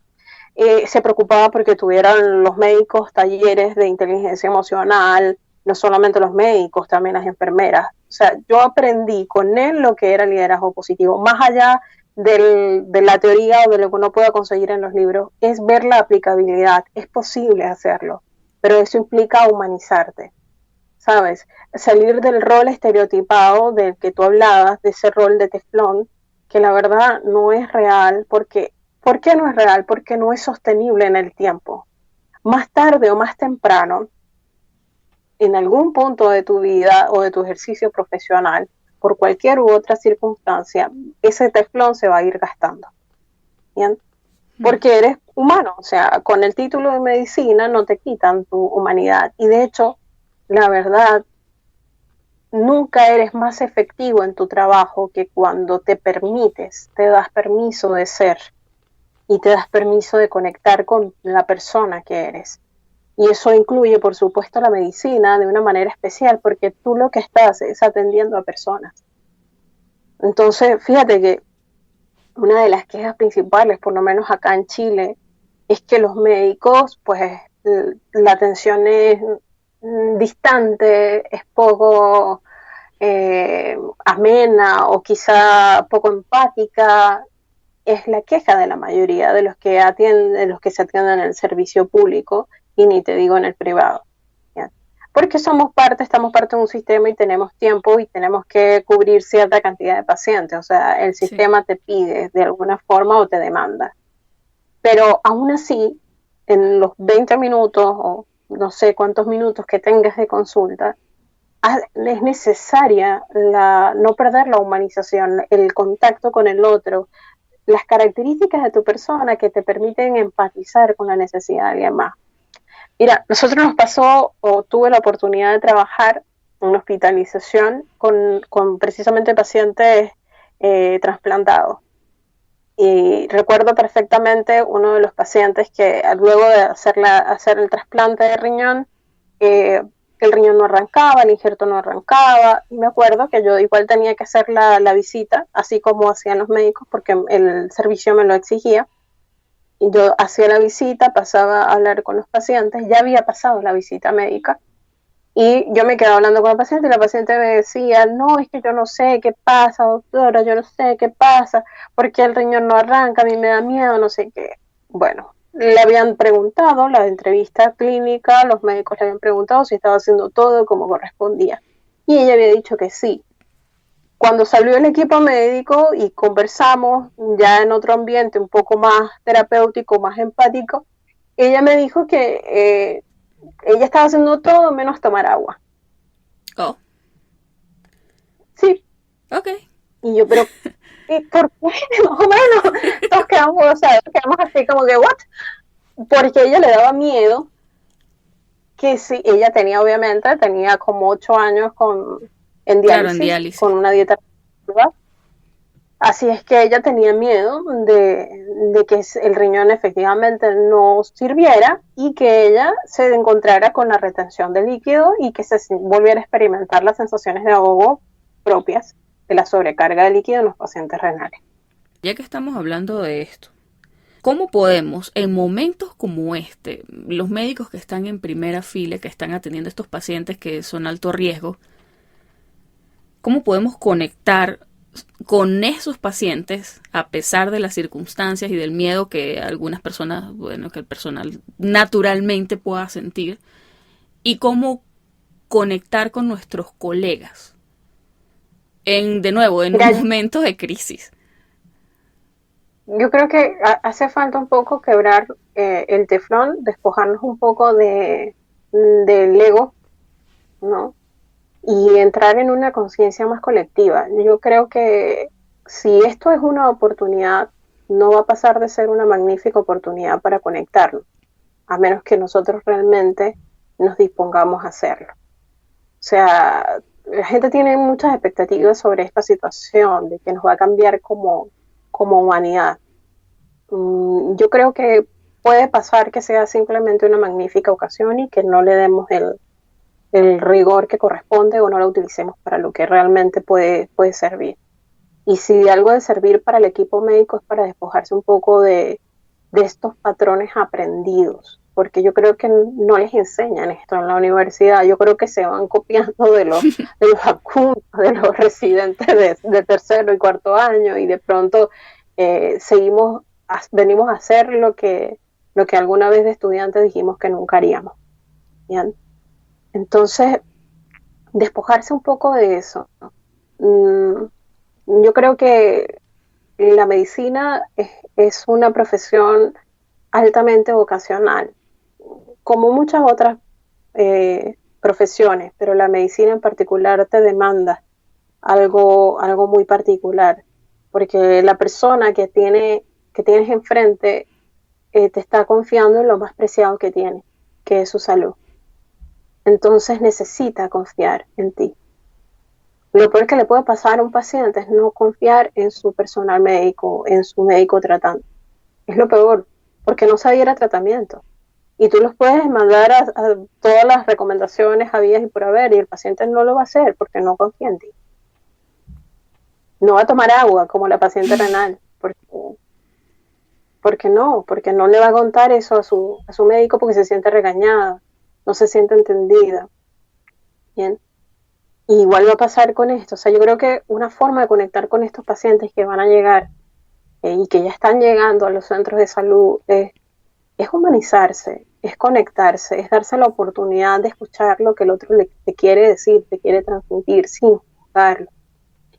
Se preocupaba porque tuvieran los médicos talleres de inteligencia emocional, no solamente los médicos, también las enfermeras. O sea, yo aprendí con él lo que era liderazgo positivo, más allá de la teoría o de lo que uno pueda conseguir en los libros, es ver la aplicabilidad, es posible hacerlo, pero eso implica humanizarte, ¿sabes? Salir del rol estereotipado del que tú hablabas, de ese rol de teflón, que la verdad no es real, porque ¿por qué no es real? Porque no es sostenible en el tiempo. Más tarde o más temprano, en algún punto de tu vida o de tu ejercicio profesional, por cualquier u otra circunstancia, ese teflón se va a ir gastando. ¿Bien? Porque eres humano, o sea, con el título de medicina no te quitan tu humanidad. Y de hecho, la verdad, nunca eres más efectivo en tu trabajo que cuando te permites, te das permiso de ser y te das permiso de conectar con la persona que eres. Y eso incluye, por supuesto, la medicina de una manera especial, porque tú lo que estás es atendiendo a personas. Entonces, fíjate que una de las quejas principales, por lo menos acá en Chile, es que los médicos, pues, la atención es distante, es poco amena o quizá poco empática. Es la queja de la mayoría de los que se atienden en el servicio público, y ni te digo en el privado, ¿ya? Porque estamos parte de un sistema y tenemos tiempo y tenemos que cubrir cierta cantidad de pacientes, o sea, el sistema te pide de alguna forma o te demanda. Pero aún así, en los 20 minutos o no sé cuántos minutos que tengas de consulta, es necesaria no perder la humanización, el contacto con el otro, las características de tu persona que te permiten empatizar con la necesidad de alguien más. Mira, nosotros nos pasó, o tuve la oportunidad de trabajar en una hospitalización con precisamente pacientes trasplantados. Y recuerdo perfectamente uno de los pacientes que luego de hacer el trasplante de riñón, el riñón no arrancaba, el injerto no arrancaba, y me acuerdo que yo igual tenía que hacer la visita, así como hacían los médicos, porque el servicio me lo exigía. Y yo hacía la visita, pasaba a hablar con los pacientes, ya había pasado la visita médica, Y yo me quedaba hablando con la paciente y la paciente me decía, no, es que yo no sé qué pasa, doctora, yo no sé qué pasa, porque el riñón no arranca, a mí me da miedo, no sé qué. Bueno, le habían preguntado, la entrevista clínica, los médicos le habían preguntado si estaba haciendo todo como correspondía. Y ella había dicho que sí. Cuando salió el equipo médico y conversamos ya en otro ambiente un poco más terapéutico, más empático, ella me dijo que ella estaba haciendo todo menos tomar agua.
Oh,
Sí.
ok.
Y yo, pero, ¿y por qué? Más o menos. Todos quedamos, o sea, quedamos así como que, ¿what? Porque a ella le daba miedo que si ella tenía como 8 años en
Claro, en
diálisis,
diálisis.
con una dieta, ¿verdad? Así es que ella tenía miedo de que el riñón efectivamente no sirviera y que ella se encontrara con la retención de líquido y que se volviera a experimentar las sensaciones de ahogo propias de la sobrecarga de líquido en los pacientes renales.
Ya que estamos hablando de esto, ¿cómo podemos, en momentos como este, los médicos que están en primera fila, que están atendiendo a estos pacientes que son alto riesgo, cómo podemos conectar con esos pacientes a pesar de las circunstancias y del miedo que algunas personas, bueno, que el personal naturalmente pueda sentir, y cómo conectar con nuestros colegas de nuevo, en
Mira,
un momento de crisis?
yo creo que hace falta un poco quebrar el teflón, despojarnos un poco del ego, ¿no? Y entrar en una conciencia más colectiva. Yo creo que si esto es una oportunidad, no va a pasar de ser una magnífica oportunidad para conectarnos, a menos que nosotros realmente nos dispongamos a hacerlo. O sea, la gente tiene muchas expectativas sobre esta situación, de que nos va a cambiar como humanidad. Yo creo que puede pasar que sea simplemente una magnífica ocasión y que no le demos el rigor que corresponde o no lo utilicemos para lo que realmente puede servir. Y si algo de servir para el equipo médico es para despojarse un poco de estos patrones aprendidos, porque yo creo que no les enseñan esto en la universidad, yo creo que se van copiando de los adjuntos, de los residentes de tercero y cuarto año, y de pronto venimos a hacer lo que alguna vez de estudiantes dijimos que nunca haríamos. ¿Bien? Entonces, despojarse un poco de eso. Yo creo que la medicina es una profesión altamente vocacional, como muchas otras profesiones, pero la medicina en particular te demanda algo muy particular, porque la persona que tienes enfrente te está confiando en lo más preciado que tiene, que es su salud. Entonces necesita confiar en ti. Lo peor que le puede pasar a un paciente es no confiar en su personal médico, en su médico tratante. Es lo peor, porque no se adhiere a tratamiento. Y tú los puedes mandar a todas las recomendaciones habidas y por haber, y el paciente no lo va a hacer porque no confía en ti. No va a tomar agua como la paciente renal, porque no le va a contar eso a su médico porque se siente regañada, no se siente entendida. Bien. Y igual va a pasar con esto. O sea, yo creo que una forma de conectar con estos pacientes que van a llegar y que ya están llegando a los centros de salud es humanizarse, es conectarse, es darse la oportunidad de escuchar lo que el otro te quiere decir, te quiere transmitir sin juzgarlo.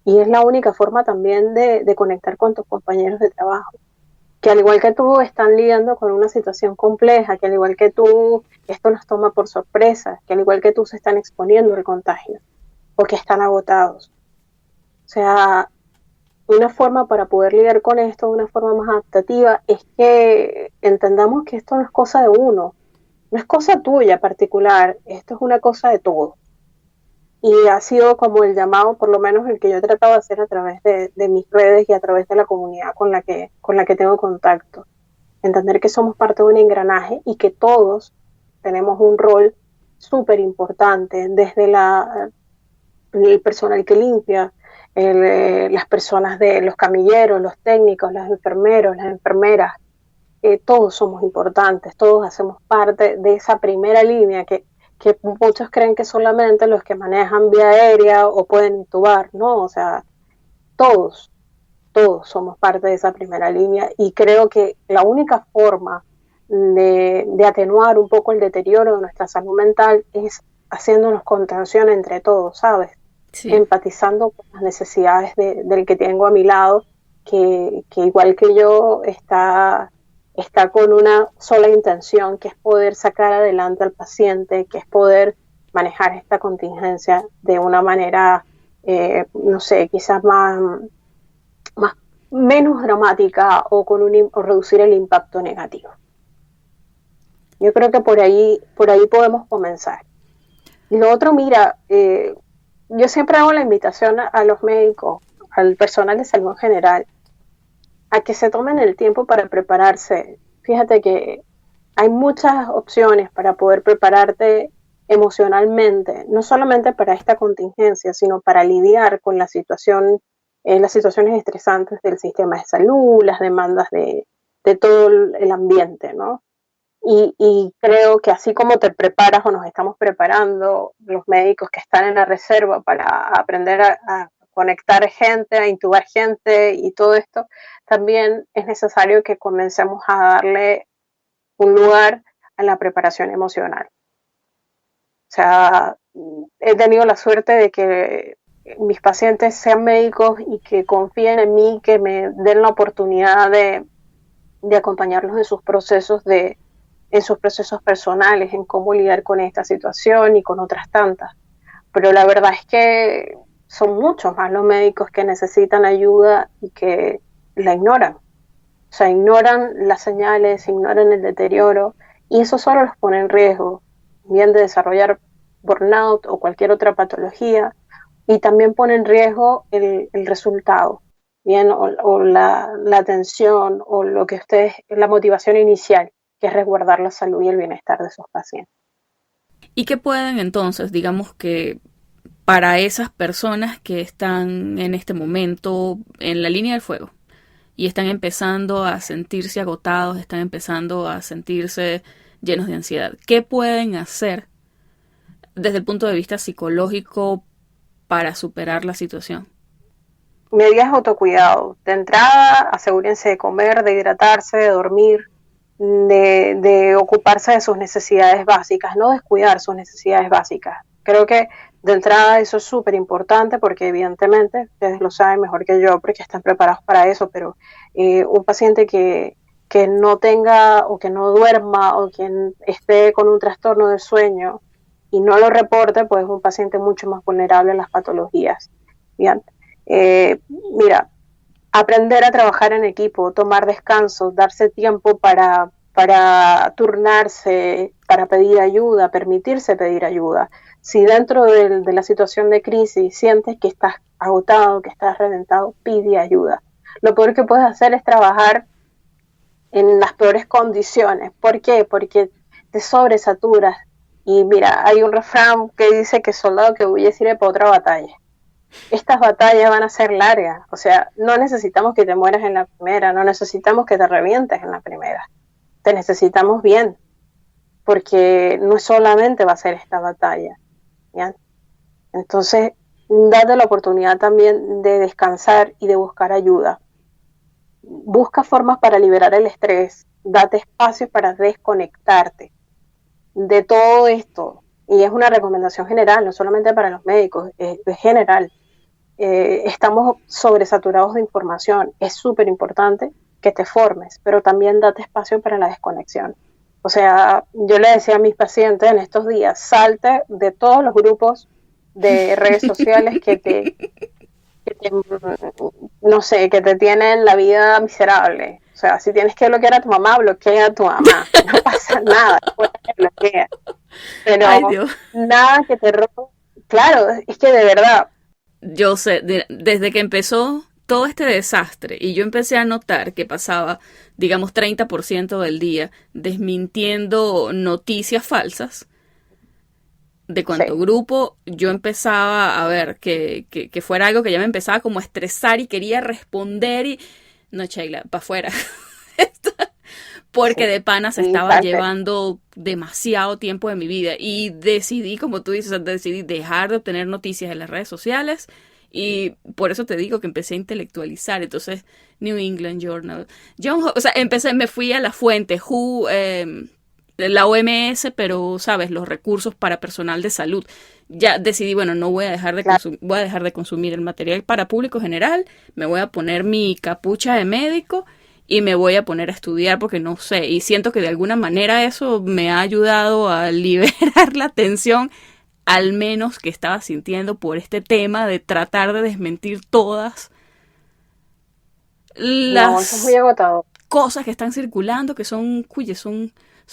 Y es la única forma también de conectar con tus compañeros de trabajo, que al igual que tú están lidiando con una situación compleja, que al igual que tú esto nos toma por sorpresa, que al igual que tú se están exponiendo al contagio, porque están agotados. O sea, una forma para poder lidiar con esto, una forma más adaptativa, es que entendamos que esto no es cosa de uno, no es cosa tuya particular, esto es una cosa de todos. Y ha sido como el llamado, por lo menos el que yo he tratado de hacer a través de mis redes y a través de la comunidad con la que tengo contacto. Entender que somos parte de un engranaje y que todos tenemos un rol súper importante, desde el personal que limpia, las personas de los camilleros, los técnicos, los enfermeros, las enfermeras, todos somos importantes, todos hacemos parte de esa primera línea que que muchos creen que solamente los que manejan vía aérea o pueden intubar, no, o sea, todos somos parte de esa primera línea y creo que la única forma de atenuar un poco el deterioro de nuestra salud mental es haciéndonos contención entre todos, ¿sabes? Sí. Empatizando con las necesidades del que tengo a mi lado, que igual que yo está con una sola intención, que es poder sacar adelante al paciente, que es poder manejar esta contingencia de una manera, no sé, quizás menos dramática o o reducir el impacto negativo. Yo creo que por ahí podemos comenzar. Y lo otro, mira, yo siempre hago la invitación a los médicos, al personal de salud en general, a que se tomen el tiempo para prepararse. Fíjate que hay muchas opciones para poder prepararte emocionalmente, no solamente para esta contingencia, sino para lidiar con las situaciones estresantes del sistema de salud, las demandas de todo el ambiente, ¿no? Y creo que así como te preparas o nos estamos preparando los médicos que están en la reserva para aprender a conectar gente, a intubar gente y todo esto, también es necesario que comencemos a darle un lugar a la preparación emocional. O sea, he tenido la suerte de que mis pacientes sean médicos y que confíen en mí, que me den la oportunidad de acompañarlos en sus procesos personales, en cómo lidiar con esta situación y con otras tantas. Pero la verdad es que son muchos más los médicos que necesitan ayuda y que la ignoran. O sea, ignoran las señales, ignoran el deterioro y eso solo los pone en riesgo, bien de desarrollar burnout o cualquier otra patología, y también pone en riesgo el resultado, bien, o la atención o la motivación inicial, que es resguardar la salud y el bienestar de sus pacientes.
¿Y qué pueden entonces, digamos que para esas personas que están en este momento en la línea del fuego y están empezando a sentirse agotados, están empezando a sentirse llenos de ansiedad, qué pueden hacer desde el punto de vista psicológico para superar la situación?
Medidas de autocuidado. De entrada, asegúrense de comer, de hidratarse, de dormir, de ocuparse de sus necesidades básicas, no descuidar sus necesidades básicas. Creo que de entrada eso es súper importante porque evidentemente, ustedes lo saben mejor que yo porque están preparados para eso, pero un paciente que no tenga o que no duerma o quien esté con un trastorno del sueño y no lo reporte, pues es un paciente mucho más vulnerable a las patologías. Bien, mira, aprender a trabajar en equipo, tomar descansos, darse tiempo para turnarse, para pedir ayuda, permitirse pedir ayuda. Si dentro de la situación de crisis sientes que estás agotado, que estás reventado, pide ayuda. Lo peor que puedes hacer es trabajar en las peores condiciones. ¿Por qué? Porque te sobresaturas. Y mira, hay un refrán que dice que soldado que huye sirve para otra batalla. Estas batallas van a ser largas, o sea, no necesitamos que te mueras en la primera, no necesitamos que te revientes en la primera, te necesitamos bien, porque no solamente va a ser esta batalla, ¿ya? Entonces, date la oportunidad también de descansar y de buscar ayuda. Busca formas para liberar el estrés, date espacios para desconectarte de todo esto. Y es una recomendación general, no solamente para los médicos, es general. Estamos sobresaturados de información. Es súper importante que te formes, pero también date espacio para la desconexión. O sea, yo le decía a mis pacientes en estos días, salte de todos los grupos de redes sociales que te no sé, que te tienen la vida miserable. O sea, si tienes que bloquear a tu mamá, bloquea a tu mamá. No pasa nada, bloquea. Pero ay, Dios, nada que te rompa. Claro, es que de verdad.
Yo sé, desde que empezó todo este desastre y yo empecé a notar que pasaba, digamos, 30% del día desmintiendo noticias falsas, de cuánto sí. Grupo yo empezaba a ver que fuera algo que ya me empezaba como a estresar y quería responder y no, Sheila, para afuera. porque
Sí.
de pana se
Y
estaba llevando demasiado tiempo de mi vida y decidí, como tú dices, decidí dejar de obtener noticias en las redes sociales y por eso te digo que empecé a intelectualizar. Entonces, New England Journal, o sea, me fui a la fuente, la OMS, pero, sabes, los recursos para personal de salud. Ya decidí, bueno, no voy a dejar de
claro.
voy a dejar de consumir el material para público general, me voy a poner mi capucha de médico y me voy a poner a estudiar porque no sé, y siento que de alguna manera eso me ha ayudado a liberar la tensión, al menos que estaba sintiendo por este tema de tratar de desmentir todas
No, eso es muy
las
agotador.
cosas que están circulando que son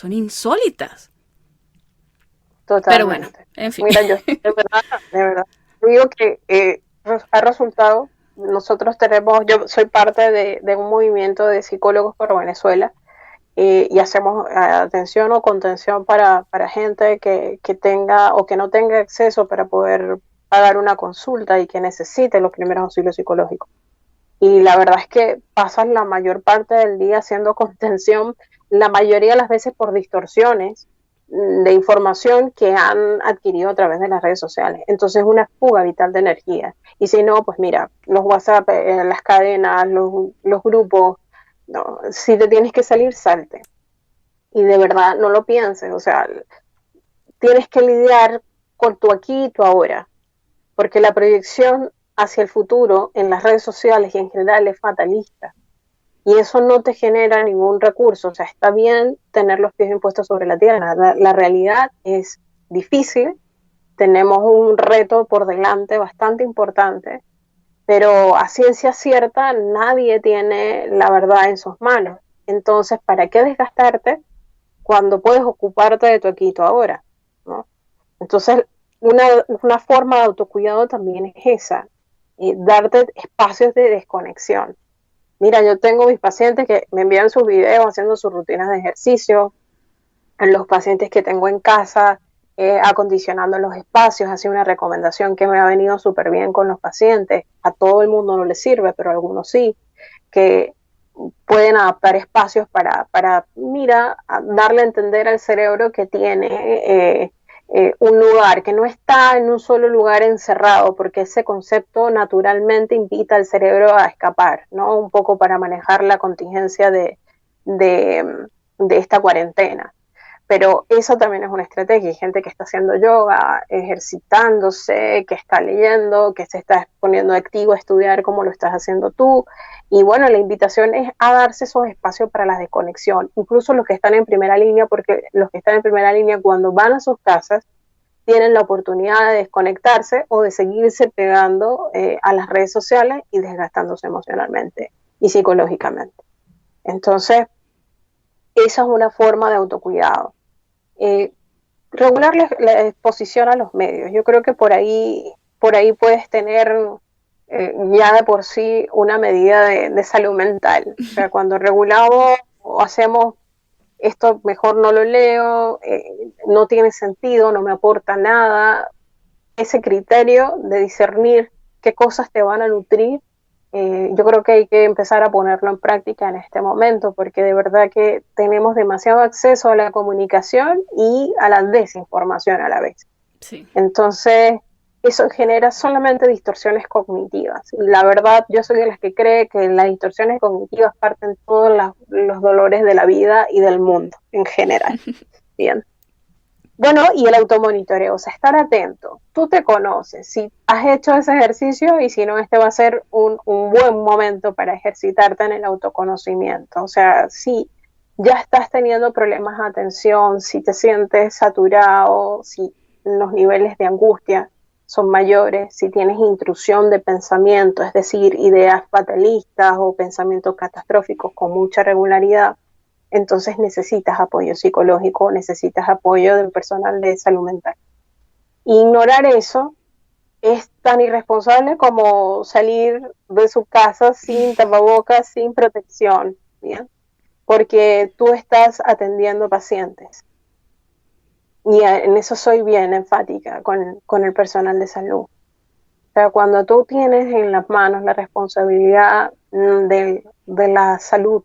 insólitas. Pero bueno,
Totalmente.
en fin.
Mira, yo de verdad, digo que ha resultado, yo soy parte de un movimiento de psicólogos por Venezuela y hacemos atención o contención para gente que tenga o que no tenga acceso para poder pagar una consulta y que necesite los primeros auxilios psicológicos. Y la verdad es que pasas la mayor parte del día haciendo contención, la mayoría de las veces por distorsiones de información que han adquirido a través de las redes sociales. Entonces es una fuga vital de energía. Y si no, pues mira, los WhatsApp, las cadenas, los grupos, no, si te tienes que salir, salte. Y de verdad no lo pienses, o sea, tienes que lidiar con tu aquí y tu ahora, porque la proyección hacia el futuro en las redes sociales y en general es fatalista. Y eso no te genera ningún recurso. O sea, está bien tener los pies impuestos sobre la tierra. La realidad es difícil. Tenemos un reto por delante bastante importante. Pero a ciencia cierta nadie tiene la verdad en sus manos. Entonces, ¿para qué desgastarte cuando puedes ocuparte de tu aquí y tu ahora? ¿No? Entonces, una forma de autocuidado también es esa. Darte espacios de desconexión. Mira, yo tengo mis pacientes que me envían sus videos haciendo sus rutinas de ejercicio, a los pacientes que tengo en casa, acondicionando los espacios, ha sido una recomendación que me ha venido súper bien con los pacientes. A todo el mundo no les sirve, pero a algunos sí, que pueden adaptar espacios para mira, darle a entender al cerebro que tiene un lugar, que no está en un solo lugar encerrado, porque ese concepto naturalmente invita al cerebro a escapar, ¿no? Un poco para manejar la contingencia de esta cuarentena. Pero eso también es una estrategia. Hay gente que está haciendo yoga, ejercitándose, que está leyendo, que se está poniendo activo a estudiar como lo estás haciendo tú. Y bueno, la invitación es a darse esos espacios para la desconexión. Incluso los que están en primera línea, porque los que están en primera línea cuando van a sus casas tienen la oportunidad de desconectarse o de seguirse pegando a las redes sociales y desgastándose emocionalmente y psicológicamente. Entonces, esa es una forma de autocuidado. Regular la exposición a los medios. Yo creo que por ahí puedes tener ya de por sí una medida de salud mental. O sea, cuando regulamos o hacemos esto, mejor no lo leo, no tiene sentido, no me aporta nada. Ese criterio de discernir qué cosas te van a nutrir, yo creo que hay que empezar a ponerlo en práctica en este momento, porque de verdad que tenemos demasiado acceso a la comunicación y a la desinformación a la vez.
Sí.
Entonces, eso genera solamente distorsiones cognitivas. Y la verdad, yo soy de las que cree que las distorsiones cognitivas parten todos los dolores de la vida y del mundo en general. Bien. Bueno, y el automonitoreo, o sea, estar atento. Tú te conoces, si has hecho ese ejercicio y si no, este va a ser un buen momento para ejercitarte en el autoconocimiento. O sea, si ya estás teniendo problemas de atención, si te sientes saturado, si los niveles de angustia son mayores, si tienes intrusión de pensamiento, es decir, ideas fatalistas o pensamientos catastróficos con mucha regularidad, entonces necesitas apoyo psicológico, necesitas apoyo del personal de salud mental. Ignorar eso es tan irresponsable como salir de su casa sin tapabocas, sin protección, ¿bien? Porque tú estás atendiendo pacientes. Y en eso soy bien enfática con el personal de salud. O sea, cuando tú tienes en las manos la responsabilidad de la salud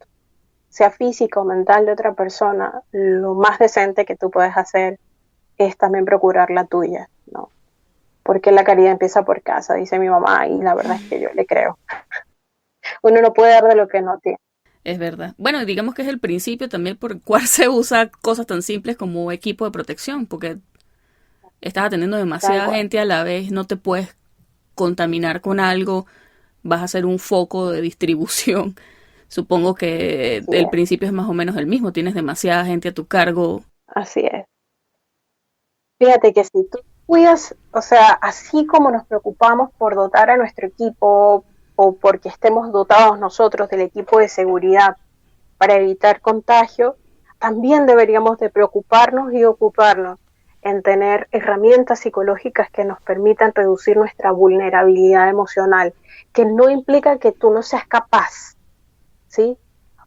sea física o mental de otra persona, lo más decente que tú puedes hacer es también procurar la tuya, ¿no? Porque la caridad empieza por casa, dice mi mamá, y la verdad es que yo le creo. Uno no puede dar de lo que no tiene.
Es verdad. Bueno, digamos que es el principio también por el cual se usa cosas tan simples como equipo de protección, porque estás atendiendo demasiada gente a la vez, no te puedes contaminar con algo, vas a ser un foco de distribución. Supongo que el principio es más o menos el mismo, tienes demasiada gente a tu cargo.
Así es. Fíjate que si tú cuidas, o sea, así como nos preocupamos por dotar a nuestro equipo o porque estemos dotados nosotros del equipo de seguridad para evitar contagio, también deberíamos de preocuparnos y ocuparnos en tener herramientas psicológicas que nos permitan reducir nuestra vulnerabilidad emocional, que no implica que tú no seas capaz, ¿sí?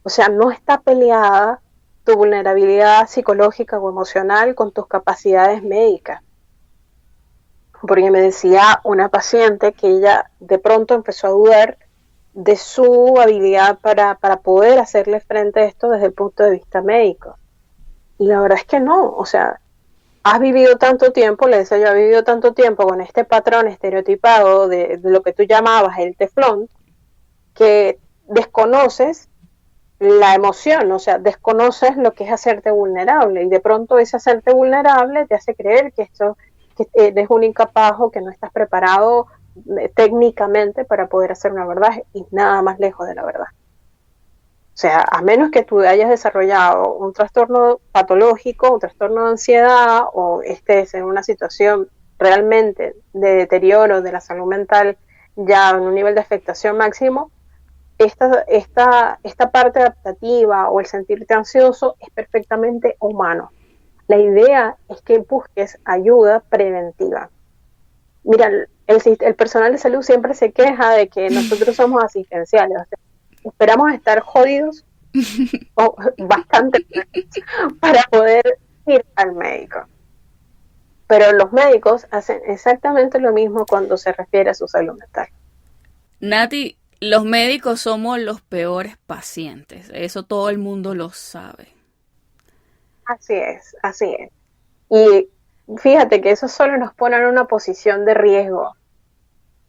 O sea, no está peleada tu vulnerabilidad psicológica o emocional con tus capacidades médicas. Porque me decía una paciente que ella de pronto empezó a dudar de su habilidad para poder hacerle frente a esto desde el punto de vista médico. Y la verdad es que no, o sea, has vivido tanto tiempo, le decía yo, has vivido tanto tiempo con este patrón estereotipado de lo que tú llamabas el teflón, que desconoces la emoción, o sea, desconoces lo que es hacerte vulnerable y de pronto ese hacerte vulnerable te hace creer que eres un incapaz o que no estás preparado técnicamente para poder hacer una verdad y nada más lejos de la verdad. O sea, a menos que tú hayas desarrollado un trastorno patológico, un trastorno de ansiedad o estés en una situación realmente de deterioro de la salud mental ya en un nivel de afectación máximo, esta parte adaptativa o el sentirte ansioso es perfectamente humano. La idea es que busques ayuda preventiva. Mira, el personal de salud siempre se queja de que nosotros somos asistenciales. O sea, esperamos estar jodidos o bastante para poder ir al médico. Pero los médicos hacen exactamente lo mismo cuando se refiere a su salud mental.
Nati, los médicos somos los peores pacientes. Eso todo el mundo lo sabe.
Así es, así es. Y fíjate que eso solo nos pone en una posición de riesgo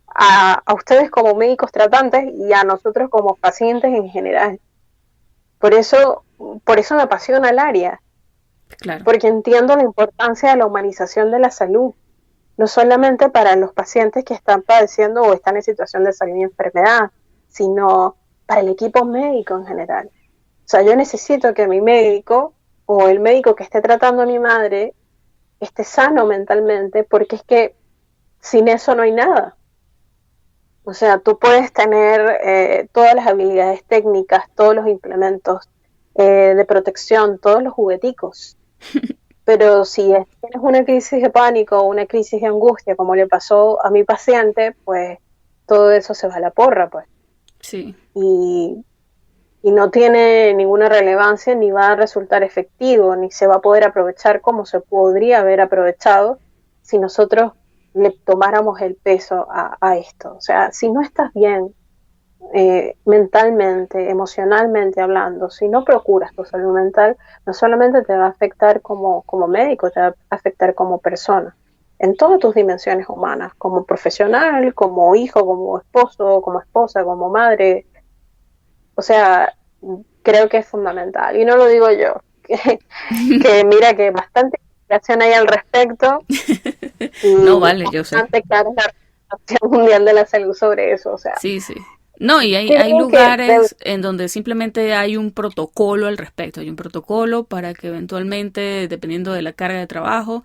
a ustedes como médicos tratantes y a nosotros como pacientes en general. Por eso me apasiona el área,
Claro.
porque entiendo la importancia de la humanización de la salud, no solamente para los pacientes que están padeciendo o están en situación de salud y enfermedad, sino para el equipo médico en general. O sea, yo necesito que mi médico o el médico que esté tratando a mi madre esté sano mentalmente, porque es que sin eso no hay nada. O sea, tú puedes tener todas las habilidades técnicas, todos los implementos de protección, todos los jugueticos, pero si tienes una crisis de pánico o una crisis de angustia, como le pasó a mi paciente, pues todo eso se va a la porra, pues.
Sí.
Y no tiene ninguna relevancia, ni va a resultar efectivo, ni se va a poder aprovechar como se podría haber aprovechado si nosotros le tomáramos el peso a esto. O sea, si no estás bien mentalmente, emocionalmente hablando, si no procuras tu salud mental, no solamente te va a afectar como médico, te va a afectar como persona, en todas tus dimensiones humanas, como profesional, como hijo, como esposo, como esposa, como madre. O sea, creo que es fundamental. Y no lo digo yo, que mira que bastante investigación hay al respecto. Y
no, vale, yo sé.
bastante clara la Organización Mundial de la Salud sobre eso. O sea,
Sí, sí. No, y hay lugares en donde simplemente hay un protocolo al respecto. Hay un protocolo para que eventualmente, dependiendo de la carga de trabajo,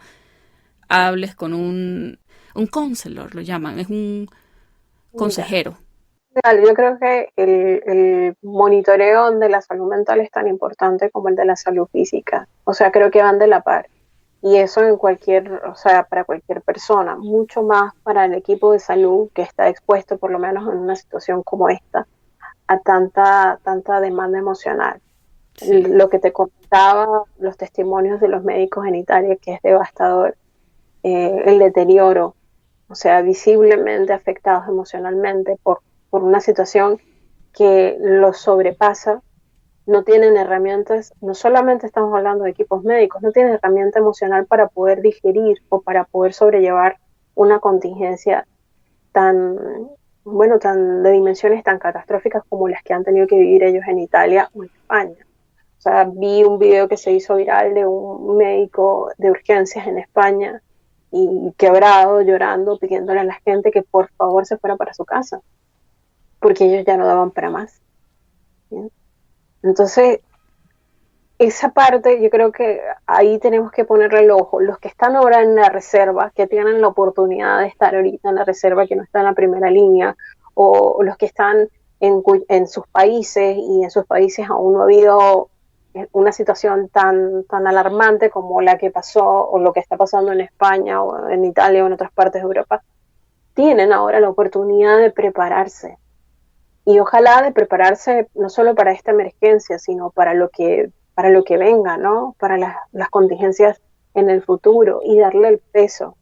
hables con un counselor, lo llaman. Es un consejero.
yo creo que el monitoreo de la salud mental es tan importante como el de la salud física. O sea, creo que van de la par. Y eso o sea, para cualquier persona, mucho más para el equipo de salud que está expuesto, por lo menos en una situación como esta, a tanta demanda emocional. Sí. Lo que te contaba, los testimonios de los médicos en Italia, que es devastador, el deterioro, o sea, visiblemente afectados emocionalmente por una situación que los sobrepasa no tienen herramientas, no solamente estamos hablando de equipos médicos, no tienen herramienta emocional para poder digerir o para poder sobrellevar una contingencia tan de dimensiones tan catastróficas como las que han tenido que vivir ellos en Italia o en España. O sea, vi un video que se hizo viral de un médico de urgencias en España y quebrado, llorando, pidiéndole a la gente que por favor se fuera para su casa, porque ellos ya no daban para más. ¿Bien? Entonces, esa parte yo creo que ahí tenemos que ponerle el ojo. Los que están ahora en la reserva, que tienen la oportunidad de estar ahorita en la reserva, que no están en la primera línea, o los que están en sus países, y en sus países aún no ha habido una situación tan alarmante como la que pasó o lo que está pasando en España o en Italia o en otras partes de Europa, tienen ahora la oportunidad de prepararse. Y ojalá de prepararse no solo para esta emergencia, sino para lo que venga, ¿no? Para las contingencias en el futuro, y darle el peso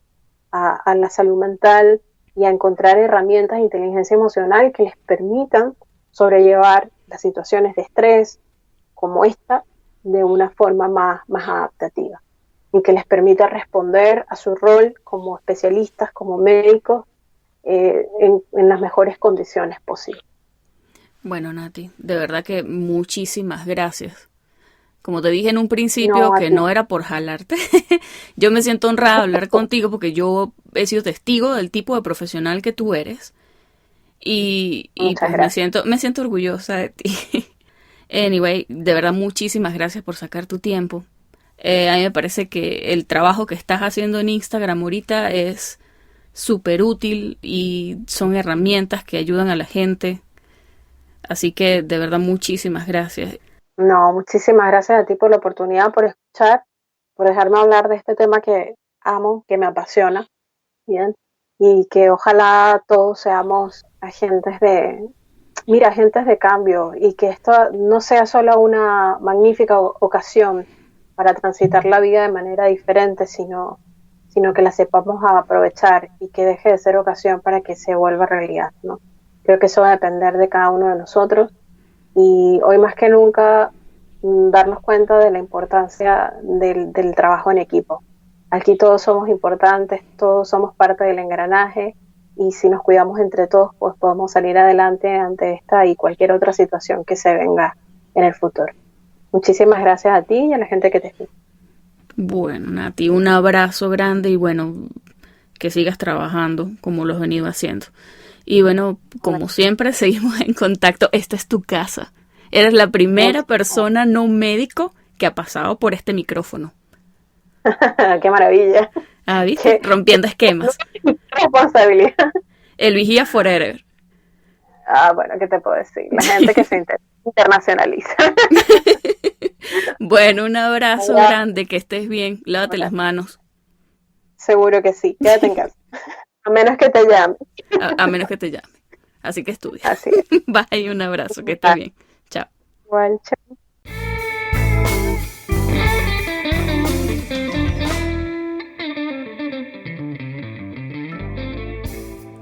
a la salud mental y a encontrar herramientas de inteligencia emocional que les permitan sobrellevar las situaciones de estrés como esta de una forma más adaptativa, y que les permita responder a su rol como especialistas, como médicos, en las mejores condiciones posibles.
Bueno, Nati, de verdad que muchísimas gracias. Como te dije en un principio, que no era por jalarte, yo me siento honrada de hablar contigo porque yo he sido testigo del tipo de profesional que tú eres, y pues me siento orgullosa de ti. Anyway, de verdad muchísimas gracias por sacar tu tiempo. A mí me parece que el trabajo que estás haciendo en Instagram ahorita es súper útil y son herramientas que ayudan a la gente. Así que de verdad muchísimas gracias.
No, muchísimas gracias a ti por la oportunidad, por escuchar, por dejarme hablar de este tema que amo, que me apasiona, bien, y que ojalá todos seamos agentes de cambio, y que esto no sea solo una magnífica ocasión para transitar la vida de manera diferente, sino que la sepamos aprovechar, y que deje de ser ocasión para que se vuelva realidad, ¿no? Creo que eso va a depender de cada uno de nosotros, y hoy más que nunca darnos cuenta de la importancia del trabajo en equipo. Aquí todos somos importantes, todos somos parte del engranaje, y si nos cuidamos entre todos, pues podemos salir adelante ante esta y cualquier otra situación que se venga en el futuro. Muchísimas gracias a ti y a la gente que te escucha.
Bueno, Nati, un abrazo grande, y bueno, que sigas trabajando como lo has venido haciendo. Y bueno, como siempre, seguimos en contacto. Esta es tu casa. Eres la primera persona no médico que ha pasado por este micrófono.
¡Qué maravilla!
Ah, ¿viste? Rompiendo esquemas.
Responsabilidad.
El vigía forever.
Ah, bueno, ¿qué te puedo decir? La gente que se internacionaliza.
Bueno, un abrazo grande, que estés bien. Lávate las manos.
Seguro que sí. Quédate en casa. A menos que te llame.
A menos que te llame. Así que estudia.
Así es.
Bye, un abrazo, que estés bien. Chao.
Igual, chao.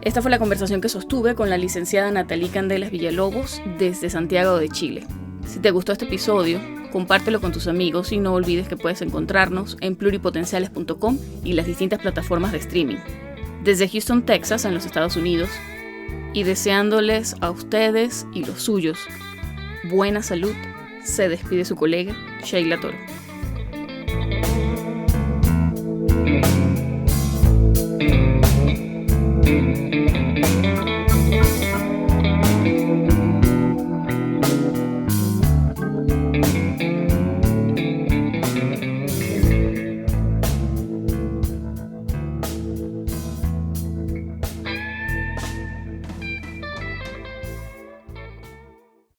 Esta fue la conversación que sostuve con la licenciada Nathalie Candelas Villalobos desde Santiago de Chile. Si te gustó este episodio, compártelo con tus amigos, y no olvides que puedes encontrarnos en pluripotenciales.com y las distintas plataformas de streaming. Desde Houston, Texas, en los Estados Unidos, y deseándoles a ustedes y los suyos buena salud, se despide su colega Sheila Toro.